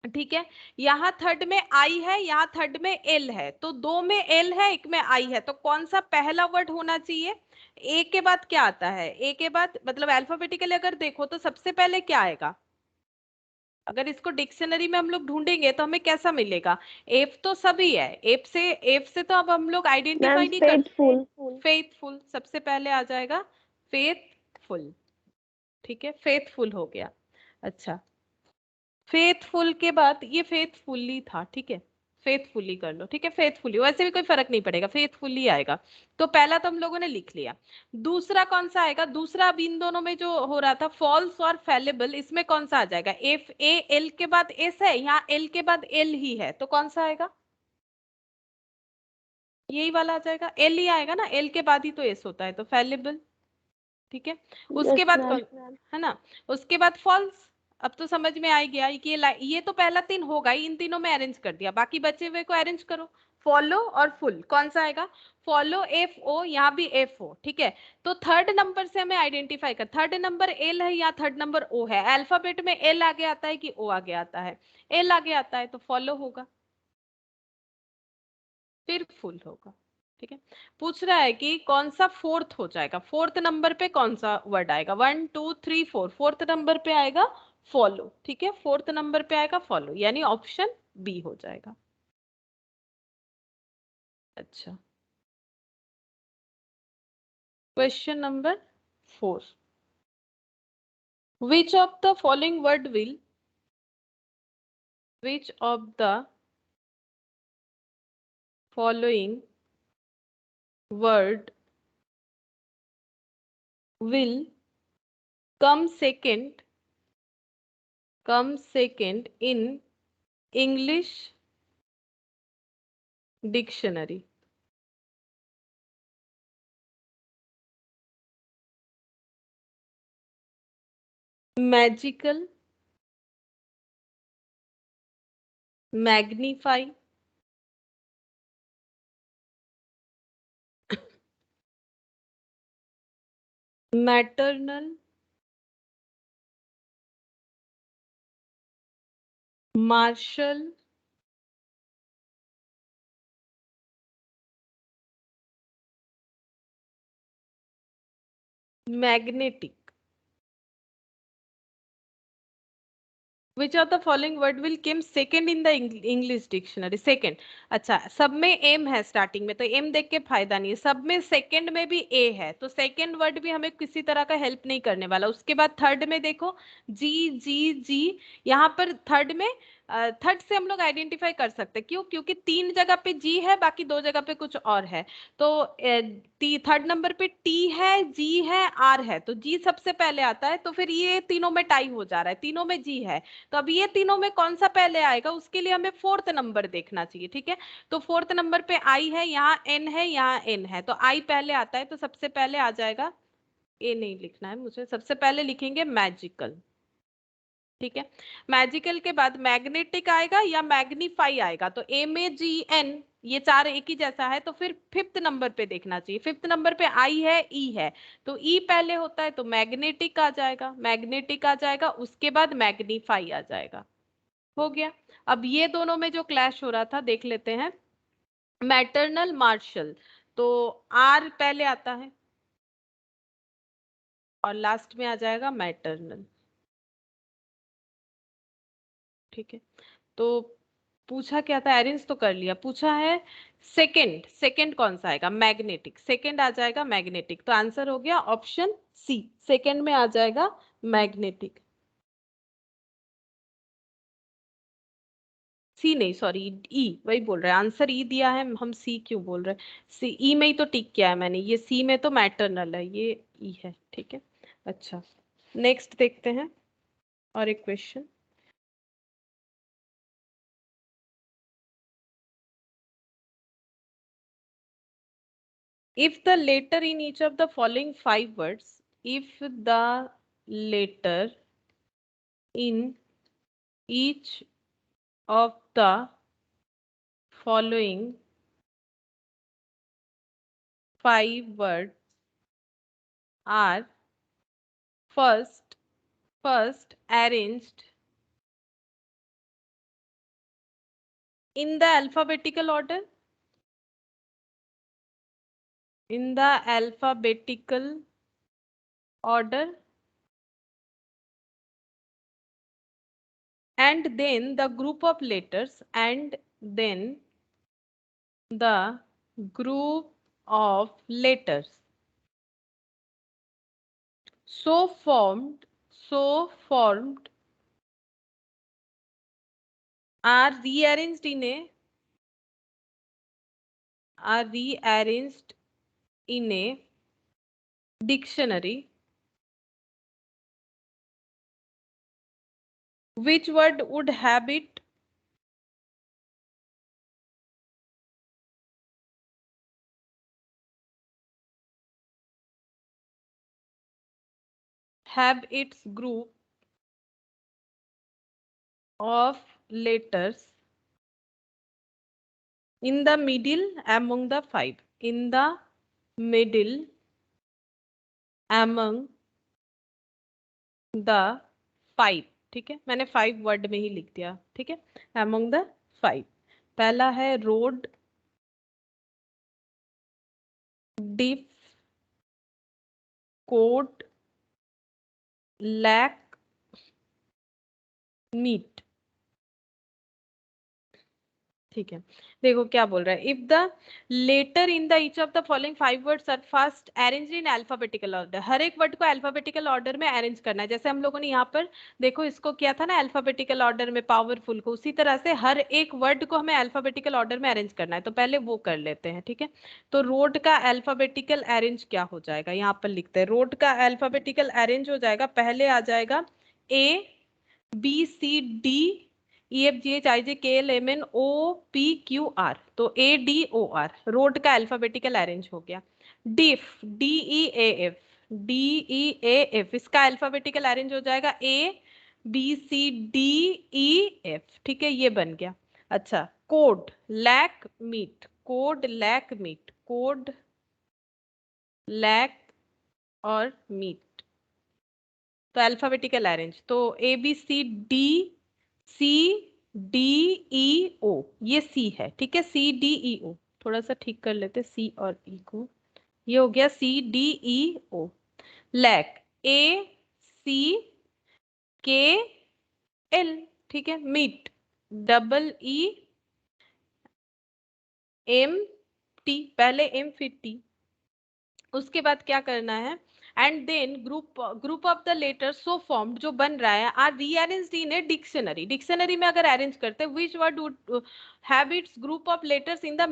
[SPEAKER 1] ठीक है, यहाँ थर्ड में आई है, यहाँ थर्ड में एल है, तो दो में एल है एक में आई है, तो कौन सा पहला वर्ड होना चाहिए? ए के बाद क्या आता है, ए के बाद मतलब अल्फाबेटिकली अगर देखो तो सबसे पहले क्या आएगा? अगर इसको डिक्शनरी में हम लोग ढूंढेंगे तो हमें कैसा मिलेगा? एफ तो सभी है, एफ से तो अब हम लोग
[SPEAKER 2] मैम
[SPEAKER 1] आइडेंटिफाई नहीं कर,
[SPEAKER 2] फेथफुल।
[SPEAKER 1] फेथफुल सबसे पहले आ जाएगा, फेथफुल। ठीक है, फेथफुल हो गया। अच्छा, फेथफुल के बाद ये फेथफुली था। ठीक है, फेथफुली कर लो। ठीक है, फेथफुली, वैसे भी कोई फर्क नहीं पड़ेगा, फेथफुली आएगा। तो पहला तो हम लोगों ने लिख लिया। दूसरा कौन सा आएगा? दूसरा अब इन दोनों में जो हो रहा था फॉल्स और फैलेबल, इसमें कौन सा आ जाएगा? FAL के बाद एस है, यहाँ एल के बाद एल ही है, तो कौन सा आएगा? यही वाला आ जाएगा, एल ही आएगा ना, एल के बाद ही तो एस होता है, तो फैलेबल। ठीक है, उसके
[SPEAKER 2] यस
[SPEAKER 1] बाद
[SPEAKER 2] मैम।
[SPEAKER 1] कौन है ना, उसके बाद फॉल्स। अब तो समझ में आ गया कि ये तो पहला 3 होगा ही, इन तीनों में अरेंज कर दिया, बाकी बचे हुए को अरेंज करो। फॉलो और फुल कौन सा आएगा? फॉलो FO, यहाँ भी FO। ठीक है, तो थर्ड नंबर से हमें आइडेंटिफाई कर, थर्ड नंबर एल है या थर्ड नंबर ओ है? अल्फाबेट में एल आगे आता है कि ओ आगे आता है? एल आगे आता है, तो फॉलो होगा, फिर फुल होगा। ठीक है, पूछ रहा है कि कौन सा फोर्थ हो जाएगा, फोर्थ नंबर पे कौन सा वर्ड आएगा? 1 2 3 4, फोर्थ नंबर पे आएगा फॉलो। ठीक है, फोर्थ नंबर पे आएगा फॉलो, यानी ऑप्शन बी हो जाएगा। अच्छा, question number 4, which of the following word will, which of the following word will come second, come second in English dictionary? Magical, magnify, maternal, marshal, magnetic. Which of the following word will came second in the English dictionary? Second, अच्छा सब में M है starting में, तो M देख के फायदा नहीं है। सब में सेकेंड में भी ए है, तो सेकेंड वर्ड भी हमें किसी तरह का हेल्प नहीं करने वाला। उसके बाद थर्ड में देखो, जी जी जी, यहाँ पर थर्ड में थर्ड से हम लोग आइडेंटिफाई कर सकते हैं। क्यों? क्योंकि 3 जगह पे जी है, बाकी 2 जगह पे कुछ और है। तो थर्ड नंबर पे टी है, जी है, आर है, तो जी सबसे पहले आता है। तो फिर ये तीनों में टाई हो जा रहा है, तीनों में जी है। तो अब ये तीनों में कौन सा पहले आएगा, उसके लिए हमें फोर्थ नंबर देखना चाहिए। ठीक है, तो फोर्थ नंबर पे आई है, यहाँ एन है, यहाँ एन है, तो आई पहले आता है, तो सबसे पहले आ जाएगा, ए नहीं लिखना है मुझे, सबसे पहले लिखेंगे मैजिकल। ठीक है, मैजिकल के बाद मैग्नेटिक आएगा या मैग्नीफाई आएगा, तो MAGN, ये चार एक ही जैसा है। तो फिर फिफ्थ नंबर पे देखना चाहिए, फिफ्थ नंबर पे आई है, ई है, तो ई पहले होता है, तो मैग्नेटिक आ जाएगा, मैग्नेटिक आ जाएगा, उसके बाद मैग्नीफाई आ जाएगा। हो गया। अब ये दोनों में जो क्लैश हो रहा था देख लेते हैं। मैटरनल मार्शल, तो आर पहले आता है और लास्ट में आ जाएगा मैटरनल। ठीक है, तो पूछा क्या था, अरेंज तो कर लिया, पूछा है सेकंड, सेकंड कौन सा आएगा, मैग्नेटिक, सेकंड आ जाएगा मैग्नेटिक, तो आंसर हो गया ऑप्शन सी, सेकंड में आ जाएगा मैग्नेटिक। सी नहीं, सॉरी, ई, वही बोल रहे हैं, आंसर ई दिया है, हम सी क्यों बोल रहे हैं, सी ई में ही तो टिक किया है मैंने, ये सी में तो मैटरनल है, ये ई है। ठीक है, अच्छा नेक्स्ट देखते हैं और एक question. If the letter in each of the following 5 words, if the letter in each of the following 5 words are first arranged in the alphabetical order, in the alphabetical order, and then the group of letters, and then the group of letters so formed are rearranged in a dictionary, which word would have its group of letters in the middle among the 5, in the middle among the 5। ठीक है, मैंने 5 word में ही लिख दिया। ठीक है, among the 5, पहला है road, diff, coat, lack, meat. ठीक है, देखो क्या बोल रहा है, if the letter in the each of the following 5 words are first arranged in alphabetical order, हर एक वर्ड को अल्फाबेटिकल ऑर्डर में अरेंज करना है। जैसे हम लोगों ने यहाँ पर देखो इसको किया था ना अल्फाबेटिकल ऑर्डर में, पावरफुल को, उसी तरह से हर एक वर्ड को हमें अल्फाबेटिकल ऑर्डर में अरेंज करना है, तो पहले वो कर लेते हैं। ठीक है, तो रोड का अल्फाबेटिकल अरेंज क्या हो जाएगा, यहाँ पर लिखते हैं, रोड का अल्फाबेटिकल अरेंज हो जाएगा, पहले आ जाएगा ABCD EFGHIJKLMNOPQR, तो ADOR, रोड का अल्फाबेटिकल अरेंज हो गया। डिफ, DEAF, इसका अल्फाबेटिकल अरेंज हो जाएगा ABCDEF। ठीक है, ये बन गया। अच्छा, code, lack, meet, code, lack, meet, code, lack और मीट, तो अल्फाबेटिकल अरेंज, तो ABCDCDEO, ये सी है। ठीक है, CDEO, थोड़ा सा ठीक कर लेते सी और ई को, ये हो गया CDEO। लैक, ACK एल, ठीक है। मीट EEMT, पहले एम फिर टी। उसके बाद क्या करना है, and then group of the letter so formed, जो बन रहा है, are rearranged in a dictionary. Dictionary में अगर अरेंज करते हैं, which word would have its group of letters in the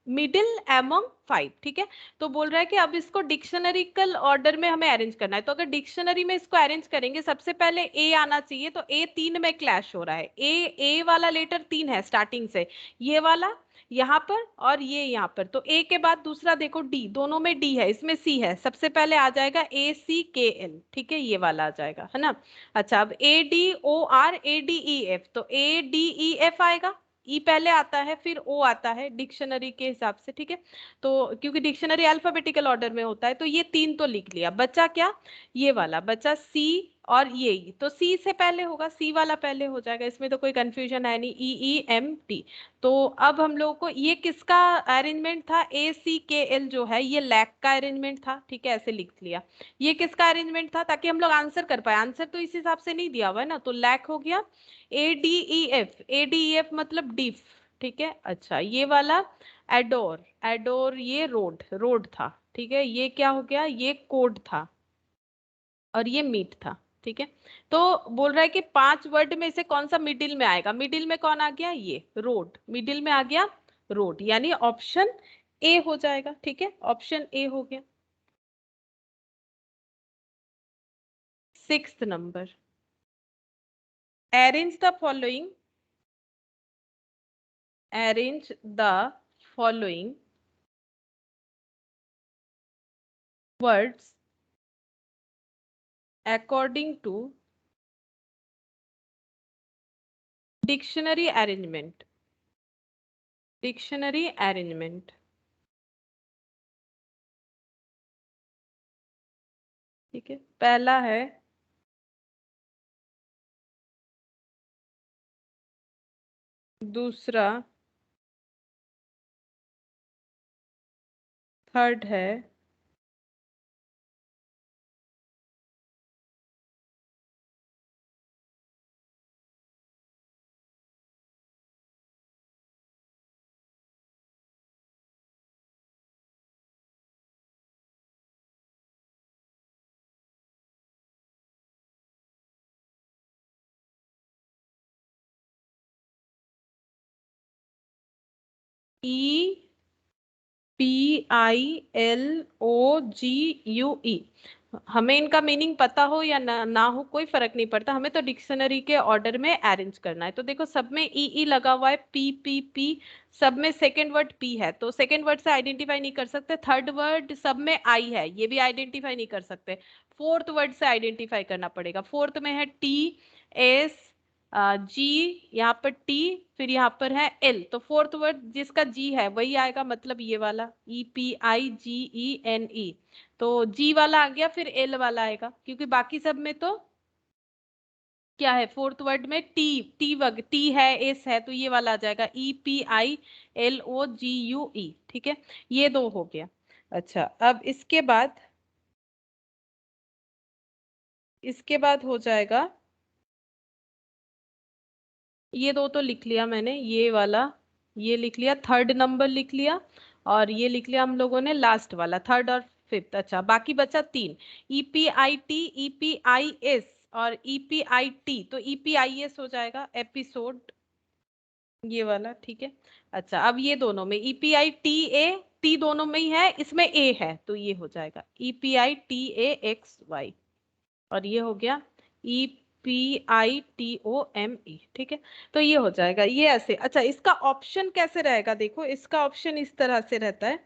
[SPEAKER 1] middle among 5, ठीक है। तो बोल रहा है कि अब इसको डिक्शनरिकल ऑर्डर में हमें अरेंज करना है। तो अगर डिक्शनरी में इसको अरेंज करेंगे, सबसे पहले ए आना चाहिए, तो ए 3 में क्लैश हो रहा है। ए वाला लेटर 3 है स्टार्टिंग से, ये वाला यहाँ पर और ये यहाँ पर। तो ए के बाद दूसरा देखो डी, दोनों में डी है, इसमें सी है। सबसे पहले आ जाएगा ACKL, ठीक है, ये वाला आ जाएगा, है ना। अच्छा, अब ADOR ADEF, तो ADEF आएगा। ई पहले आता है फिर ओ आता है डिक्शनरी के हिसाब से, ठीक है। तो क्योंकि डिक्शनरी अल्फाबेटिकल ऑर्डर में होता है, तो ये 3 तो लिख लिया। बचा क्या, ये वाला बचा सी, और ये तो सी से पहले होगा, सी वाला पहले हो जाएगा, इसमें तो कोई कंफ्यूजन है नहीं, EEMT। तो अब हम लोगों को ये किसका अरेंजमेंट था, ACKL जो है ये लैक का अरेंजमेंट था, ठीक है, ऐसे लिख लिया। ये किसका अरेंजमेंट था, ताकि हम लोग आंसर कर पाए। आंसर तो इस हिसाब से नहीं दिया हुआ है ना, तो लैक हो गया। ADEF मतलब डिफ, ठीक है। अच्छा, ये वाला एडोर, एडोर ये रोड, रोड था, ठीक है। ये क्या हो गया, ये कोड था, और ये मीट था, ठीक है। तो बोल रहा है कि 5 वर्ड में से कौन सा मिडिल में आएगा। मिडिल में कौन आ गया, ये रोड, मिडिल में आ गया रोड, यानी ऑप्शन ए हो जाएगा, ठीक है, ऑप्शन ए हो गया। 6th number, arrange the following, arrange the following words according to dictionary arrangement, dictionary arrangement, ठीक है। पहला है, दूसरा, थर्ड है, EPILOGUE। हमें इनका मीनिंग पता हो या ना हो कोई फर्क नहीं पड़ता, हमें तो डिक्शनरी के ऑर्डर में अरेंज करना है। तो देखो सब में ई लगा हुआ है, P, सब में सेकेंड वर्ड P है, तो सेकेंड वर्ड से आइडेंटिफाई नहीं कर सकते। थर्ड वर्ड सब में आई है, ये भी आइडेंटिफाई नहीं कर सकते। फोर्थ वर्ड से आइडेंटिफाई करना पड़ेगा। फोर्थ में है TS जी, यहाँ पर टी, फिर यहाँ पर है एल, तो फोर्थ वर्ड जिसका जी है वही आएगा, मतलब ये वाला EPIGENE। तो जी वाला आ गया, फिर एल वाला आएगा, क्योंकि बाकी सब में तो क्या है, फोर्थ वर्ड में टी है, एस है, तो ये वाला आ जाएगा EPILOGUE, ठीक है। ये दो हो गया। अच्छा, अब इसके बाद हो जाएगा, ये दो तो लिख लिया मैंने, ये वाला, ये लिख लिया, थर्ड नंबर लिख लिया, और ये लिख लिया हम लोगों ने लास्ट वाला, थर्ड और फिफ्थ। अच्छा, बाकी बचा 3, EPIT, EPIS और EPIT। तो EPIS हो जाएगा एपिसोड, ये वाला, ठीक है। अच्छा, अब ये दोनों में EPITA, टी दोनों में ही है, इसमें ए है, तो ये हो जाएगा EPITAXY, और ये हो गया EPITOME, ठीक है। तो ये हो जाएगा, ये ऐसे। अच्छा, इसका ऑप्शन कैसे रहेगा, देखो इसका ऑप्शन इस तरह से रहता है।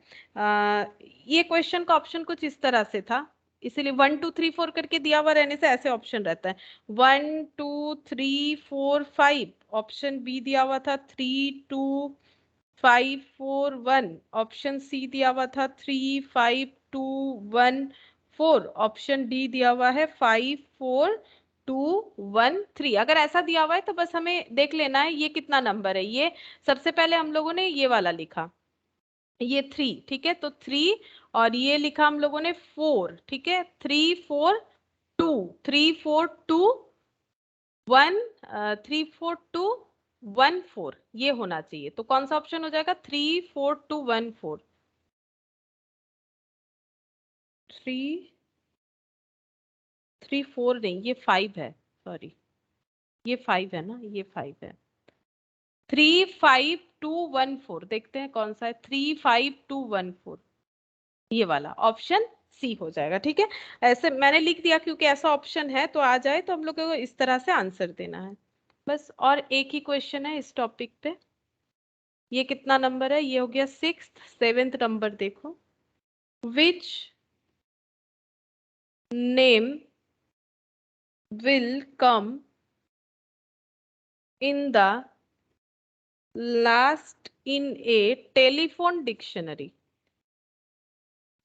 [SPEAKER 1] ये क्वेश्चन का ऑप्शन कुछ इस तरह से था, इसीलिए 1 2 3 4 करके दिया हुआ रहने से ऐसे ऑप्शन रहता है। 1 2 3 4 5 ऑप्शन बी दिया हुआ था, 3 2 5 4 1 ऑप्शन सी दिया हुआ था, 3 5 2 1 4 ऑप्शन डी दिया हुआ है, 5 4 2 1 3। अगर ऐसा दिया हुआ है तो बस हमें देख लेना है ये कितना नंबर है। ये सबसे पहले हम लोगों ने ये वाला लिखा, ये 3, ठीक है, तो 3, और ये लिखा हम लोगों ने 4, ठीक है, 3 4 2, 3 4 2 1 3 4 2 1 4 ये होना चाहिए। तो कौन सा ऑप्शन हो जाएगा? 3 4 2 1 4। 3 3 4 नहीं, ये 5 है, सॉरी ये 5 है ना, ये 5 है। 3 5 2 1 4 देखते हैं कौन सा है। 3 5 2 1 4 ये वाला ऑप्शन सी हो जाएगा। ठीक है, ऐसे मैंने लिख दिया क्योंकि ऐसा ऑप्शन है, तो आ जाए तो हम लोग को इस तरह से आंसर देना है बस। और एक ही क्वेश्चन है इस टॉपिक पे। ये कितना नंबर है? ये हो गया 6th। 7th नंबर देखो। Which name will come in the last in A telephone dictionary.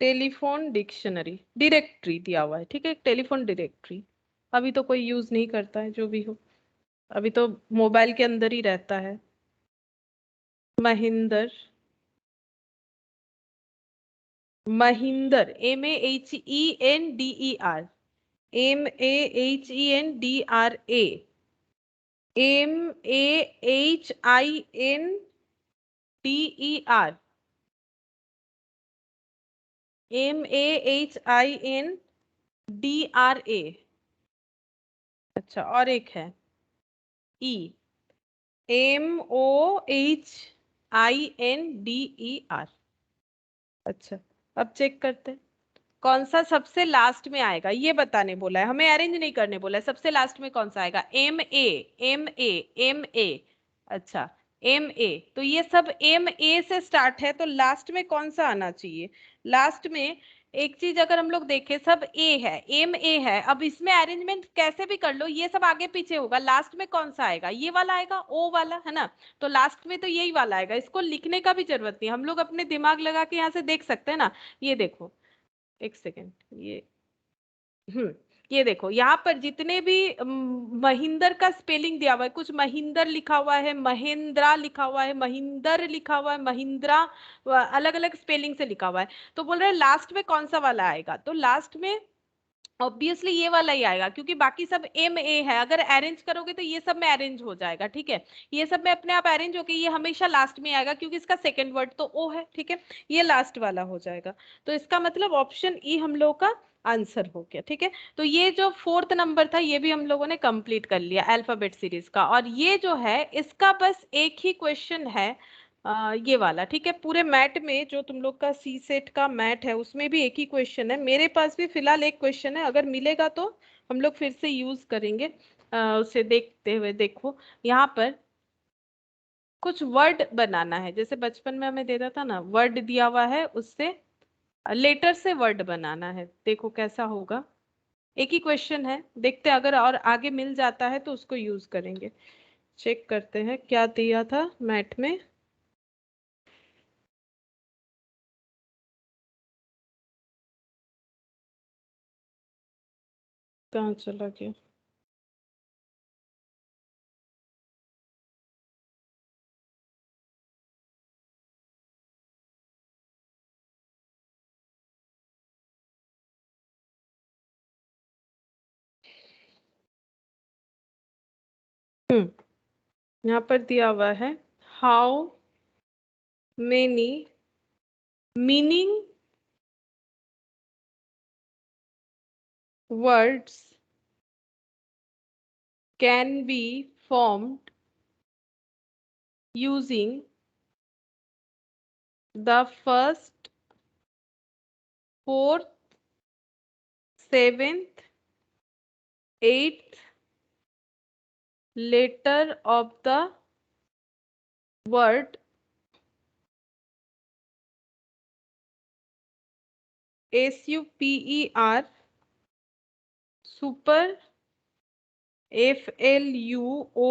[SPEAKER 1] Telephone dictionary directory दिया हुआ है, ठीक है, एक टेलीफोन डायरेक्टरी। अभी तो कोई यूज नहीं करता है, जो भी हो, अभी तो मोबाइल के अंदर ही रहता है। Mahinder, Mahinder, MEHENDER, MEHENDRA, MEHINDER, MEHINDRA। अच्छा, और एक है E, MOHINDER। अच्छा, अब चेक करते हैं कौन सा सबसे लास्ट में आएगा। ये बताने बोला है, हमें अरेंज नहीं करने बोला है। सबसे लास्ट में कौन सा आएगा? MA। अच्छा, MA, तो ये सब MA से स्टार्ट है, तो लास्ट में कौन सा आना चाहिए? लास्ट में एक चीज अगर हम लोग देखें, सब A है, MA है। अब इसमें अरेंजमेंट कैसे भी कर लो, ये सब आगे पीछे होगा। लास्ट में कौन सा आएगा? ये वाला आएगा, O वाला, है ना। तो लास्ट में तो यही वाला आएगा, इसको लिखने का भी जरूरत नहीं, हम लोग अपने दिमाग लगा के यहाँ से देख सकते हैं ना। ये देखो, एक सेकेंड, ये देखो यहाँ पर जितने भी महिंदर का स्पेलिंग दिया हुआ है, कुछ महिंदर लिखा हुआ है, महेंद्रा लिखा हुआ है, महिंदर लिखा हुआ है, महिंद्रा, अलग अलग स्पेलिंग से लिखा हुआ है। तो बोल रहे हैं लास्ट में कौन सा वाला आएगा? तो लास्ट में ऑब्वियसली ये वाला ही आएगा, क्योंकि बाकी सब MA है। अगर अरेंज करोगे तो ये सब में अरेंज हो जाएगा, ठीक है। ये सब में अपने आप अरेंज होके ये हमेशा लास्ट में आएगा, क्योंकि इसका सेकंड वर्ड तो O है, ठीक है। ये लास्ट वाला हो जाएगा। तो इसका मतलब ऑप्शन E हम लोग का आंसर हो गया, ठीक है। तो ये जो 4th नंबर था, ये भी हम लोगों ने कंप्लीट कर लिया अल्फाबेट सीरीज का। और ये जो है इसका बस एक ही क्वेश्चन है, ये वाला, ठीक है। पूरे मैट में जो तुम लोग का सी सेट का मैट है, उसमें भी एक ही क्वेश्चन है। मेरे पास भी फिलहाल एक क्वेश्चन है, अगर मिलेगा तो हम लोग फिर से यूज करेंगे। उसे देखते हुए देखो, यहाँ पर कुछ वर्ड बनाना है, जैसे बचपन में हमें देता था ना, वर्ड दिया हुआ है, उससे लेटर से वर्ड बनाना है। देखो कैसा होगा। एक ही क्वेश्चन है, देखते हैं अगर और आगे मिल जाता है तो उसको यूज करेंगे। चेक करते हैं क्या दिया था मैट में। कहाँ चला गया? हम्म, यहाँ पर दिया हुआ है, how many meaning words can be formed using the first, 4th, 7th, 8th letter of the word SUPER, super, FLUOUS,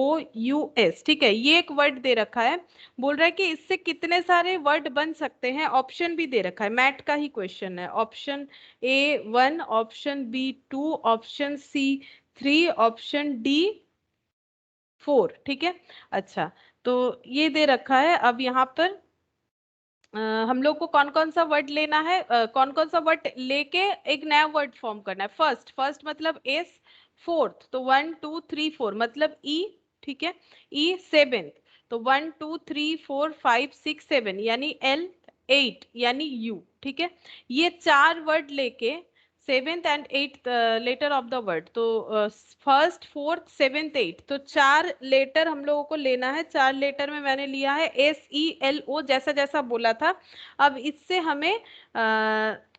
[SPEAKER 1] ठीक है। ये एक वर्ड दे रखा है, बोल रहा है कि इससे कितने सारे वर्ड बन सकते हैं। ऑप्शन भी दे रखा है, मैट का ही क्वेश्चन है। Option A 1, option B 2, option C 3, option D 4, ठीक है। अच्छा, तो ये दे रखा है। अब यहाँ पर हम लोग को कौन कौन सा वर्ड लेना है, कौन कौन सा वर्ड लेके एक नया वर्ड फॉर्म करना है। फर्स्ट, फर्स्ट मतलब S, फोर्थ, तो 1 2 3 4 मतलब ई, ठीक है। ई सेवेंथ, तो 1 2 3 4 5 6 7 यानी एल, 8 यानी यू, ठीक है। ये चार वर्ड लेके seventh and eighth letter of the word, तो फर्स्ट फोर्थ सेवेंथ एट, तो चार लेटर हम लोगों को लेना है। चार लेटर में मैंने लिया है SELO, जैसा जैसा बोला था। अब इससे हमें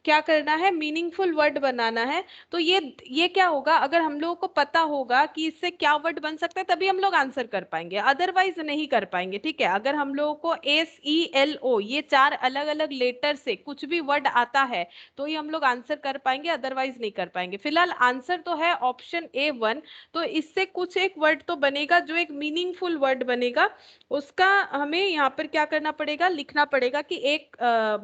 [SPEAKER 1] क्या करना है, मीनिंगफुल वर्ड बनाना है। तो ये क्या होगा, अगर हम लोगों को पता होगा कि इससे क्या वर्ड बन सकता है तभी हम लोग आंसर कर पाएंगे, अदरवाइज नहीं कर पाएंगे, ठीक है। अगर हम लोगों को SELO ये चार अलग अलग लेटर से कुछ भी वर्ड आता है तो ही हम लोग आंसर कर पाएंगे, अदरवाइज नहीं कर पाएंगे। फिलहाल आंसर तो है ऑप्शन A1। तो इससे कुछ एक वर्ड तो बनेगा जो एक मीनिंगफुल वर्ड बनेगा, उसका हमें यहाँ पर क्या करना पड़ेगा, लिखना पड़ेगा कि एक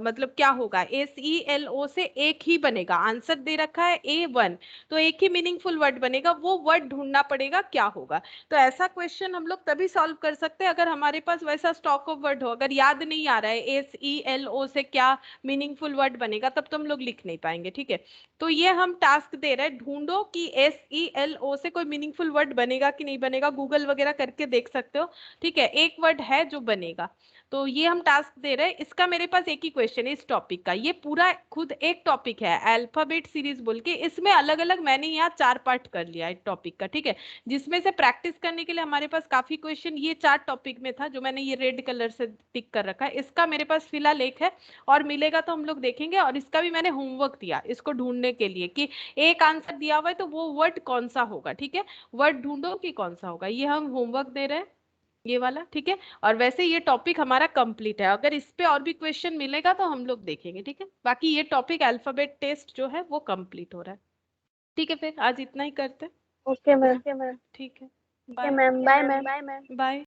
[SPEAKER 1] मतलब क्या होगा, SELO से एक ही बनेगा। आंसर दे रखा है A1, तो एक ही मीनिंगफुल वर्ड बनेगा, वो वर्ड ढूंढना पड़ेगा क्या होगा। तो ऐसा क्वेश्चन हम लोग तभी सॉल्व कर सकते हैं अगर हमारे पास वैसा स्टॉक ऑफ वर्ड हो। अगर याद नहीं आ रहा है SELO से क्या मीनिंगफुल वर्ड बनेगा, तब तो हम लोग लिख नहीं पाएंगे, ठीक है। तो ये हम टास्क दे रहे हैं, ढूंढो कि SELO से कोई मीनिंगफुल वर्ड बनेगा कि नहीं बनेगा, गूगल वगैरह करके देख सकते हो, ठीक है। एक वर्ड है जो बनेगा, तो ये हम टास्क दे रहे हैं। इसका मेरे पास एक ही क्वेश्चन है इस टॉपिक का, ये पूरा खुद एक टॉपिक है अल्फाबेट सीरीज बोल के, इसमें अलग अलग मैंने यहाँ 4 पार्ट कर लिया है टॉपिक का, ठीक है। जिसमें से प्रैक्टिस करने के लिए हमारे पास काफी क्वेश्चन ये 4 टॉपिक में था, जो मैंने ये रेड कलर से टिक कर रखा है। इसका मेरे पास फिलहाल एक है, और मिलेगा तो हम लोग देखेंगे। और इसका भी मैंने होमवर्क दिया इसको ढूंढने के लिए कि एक आंसर दिया हुआ है तो वो वर्ड कौन सा होगा, ठीक है। वर्ड ढूंढो कि कौन सा होगा, ये हम होमवर्क दे रहे हैं, ये वाला, ठीक है। और वैसे ये टॉपिक हमारा कंप्लीट है, अगर इस पे और भी क्वेश्चन मिलेगा तो हम लोग देखेंगे, ठीक है। बाकी ये टॉपिक अल्फाबेट टेस्ट जो है वो कंप्लीट हो रहा है, ठीक है। फिर आज इतना ही करते हैं।
[SPEAKER 2] Okay ma'am.
[SPEAKER 1] ओके मैम, ठीक है।
[SPEAKER 2] Okay
[SPEAKER 1] bye
[SPEAKER 2] ma'am, bye ma'am.
[SPEAKER 1] Bye.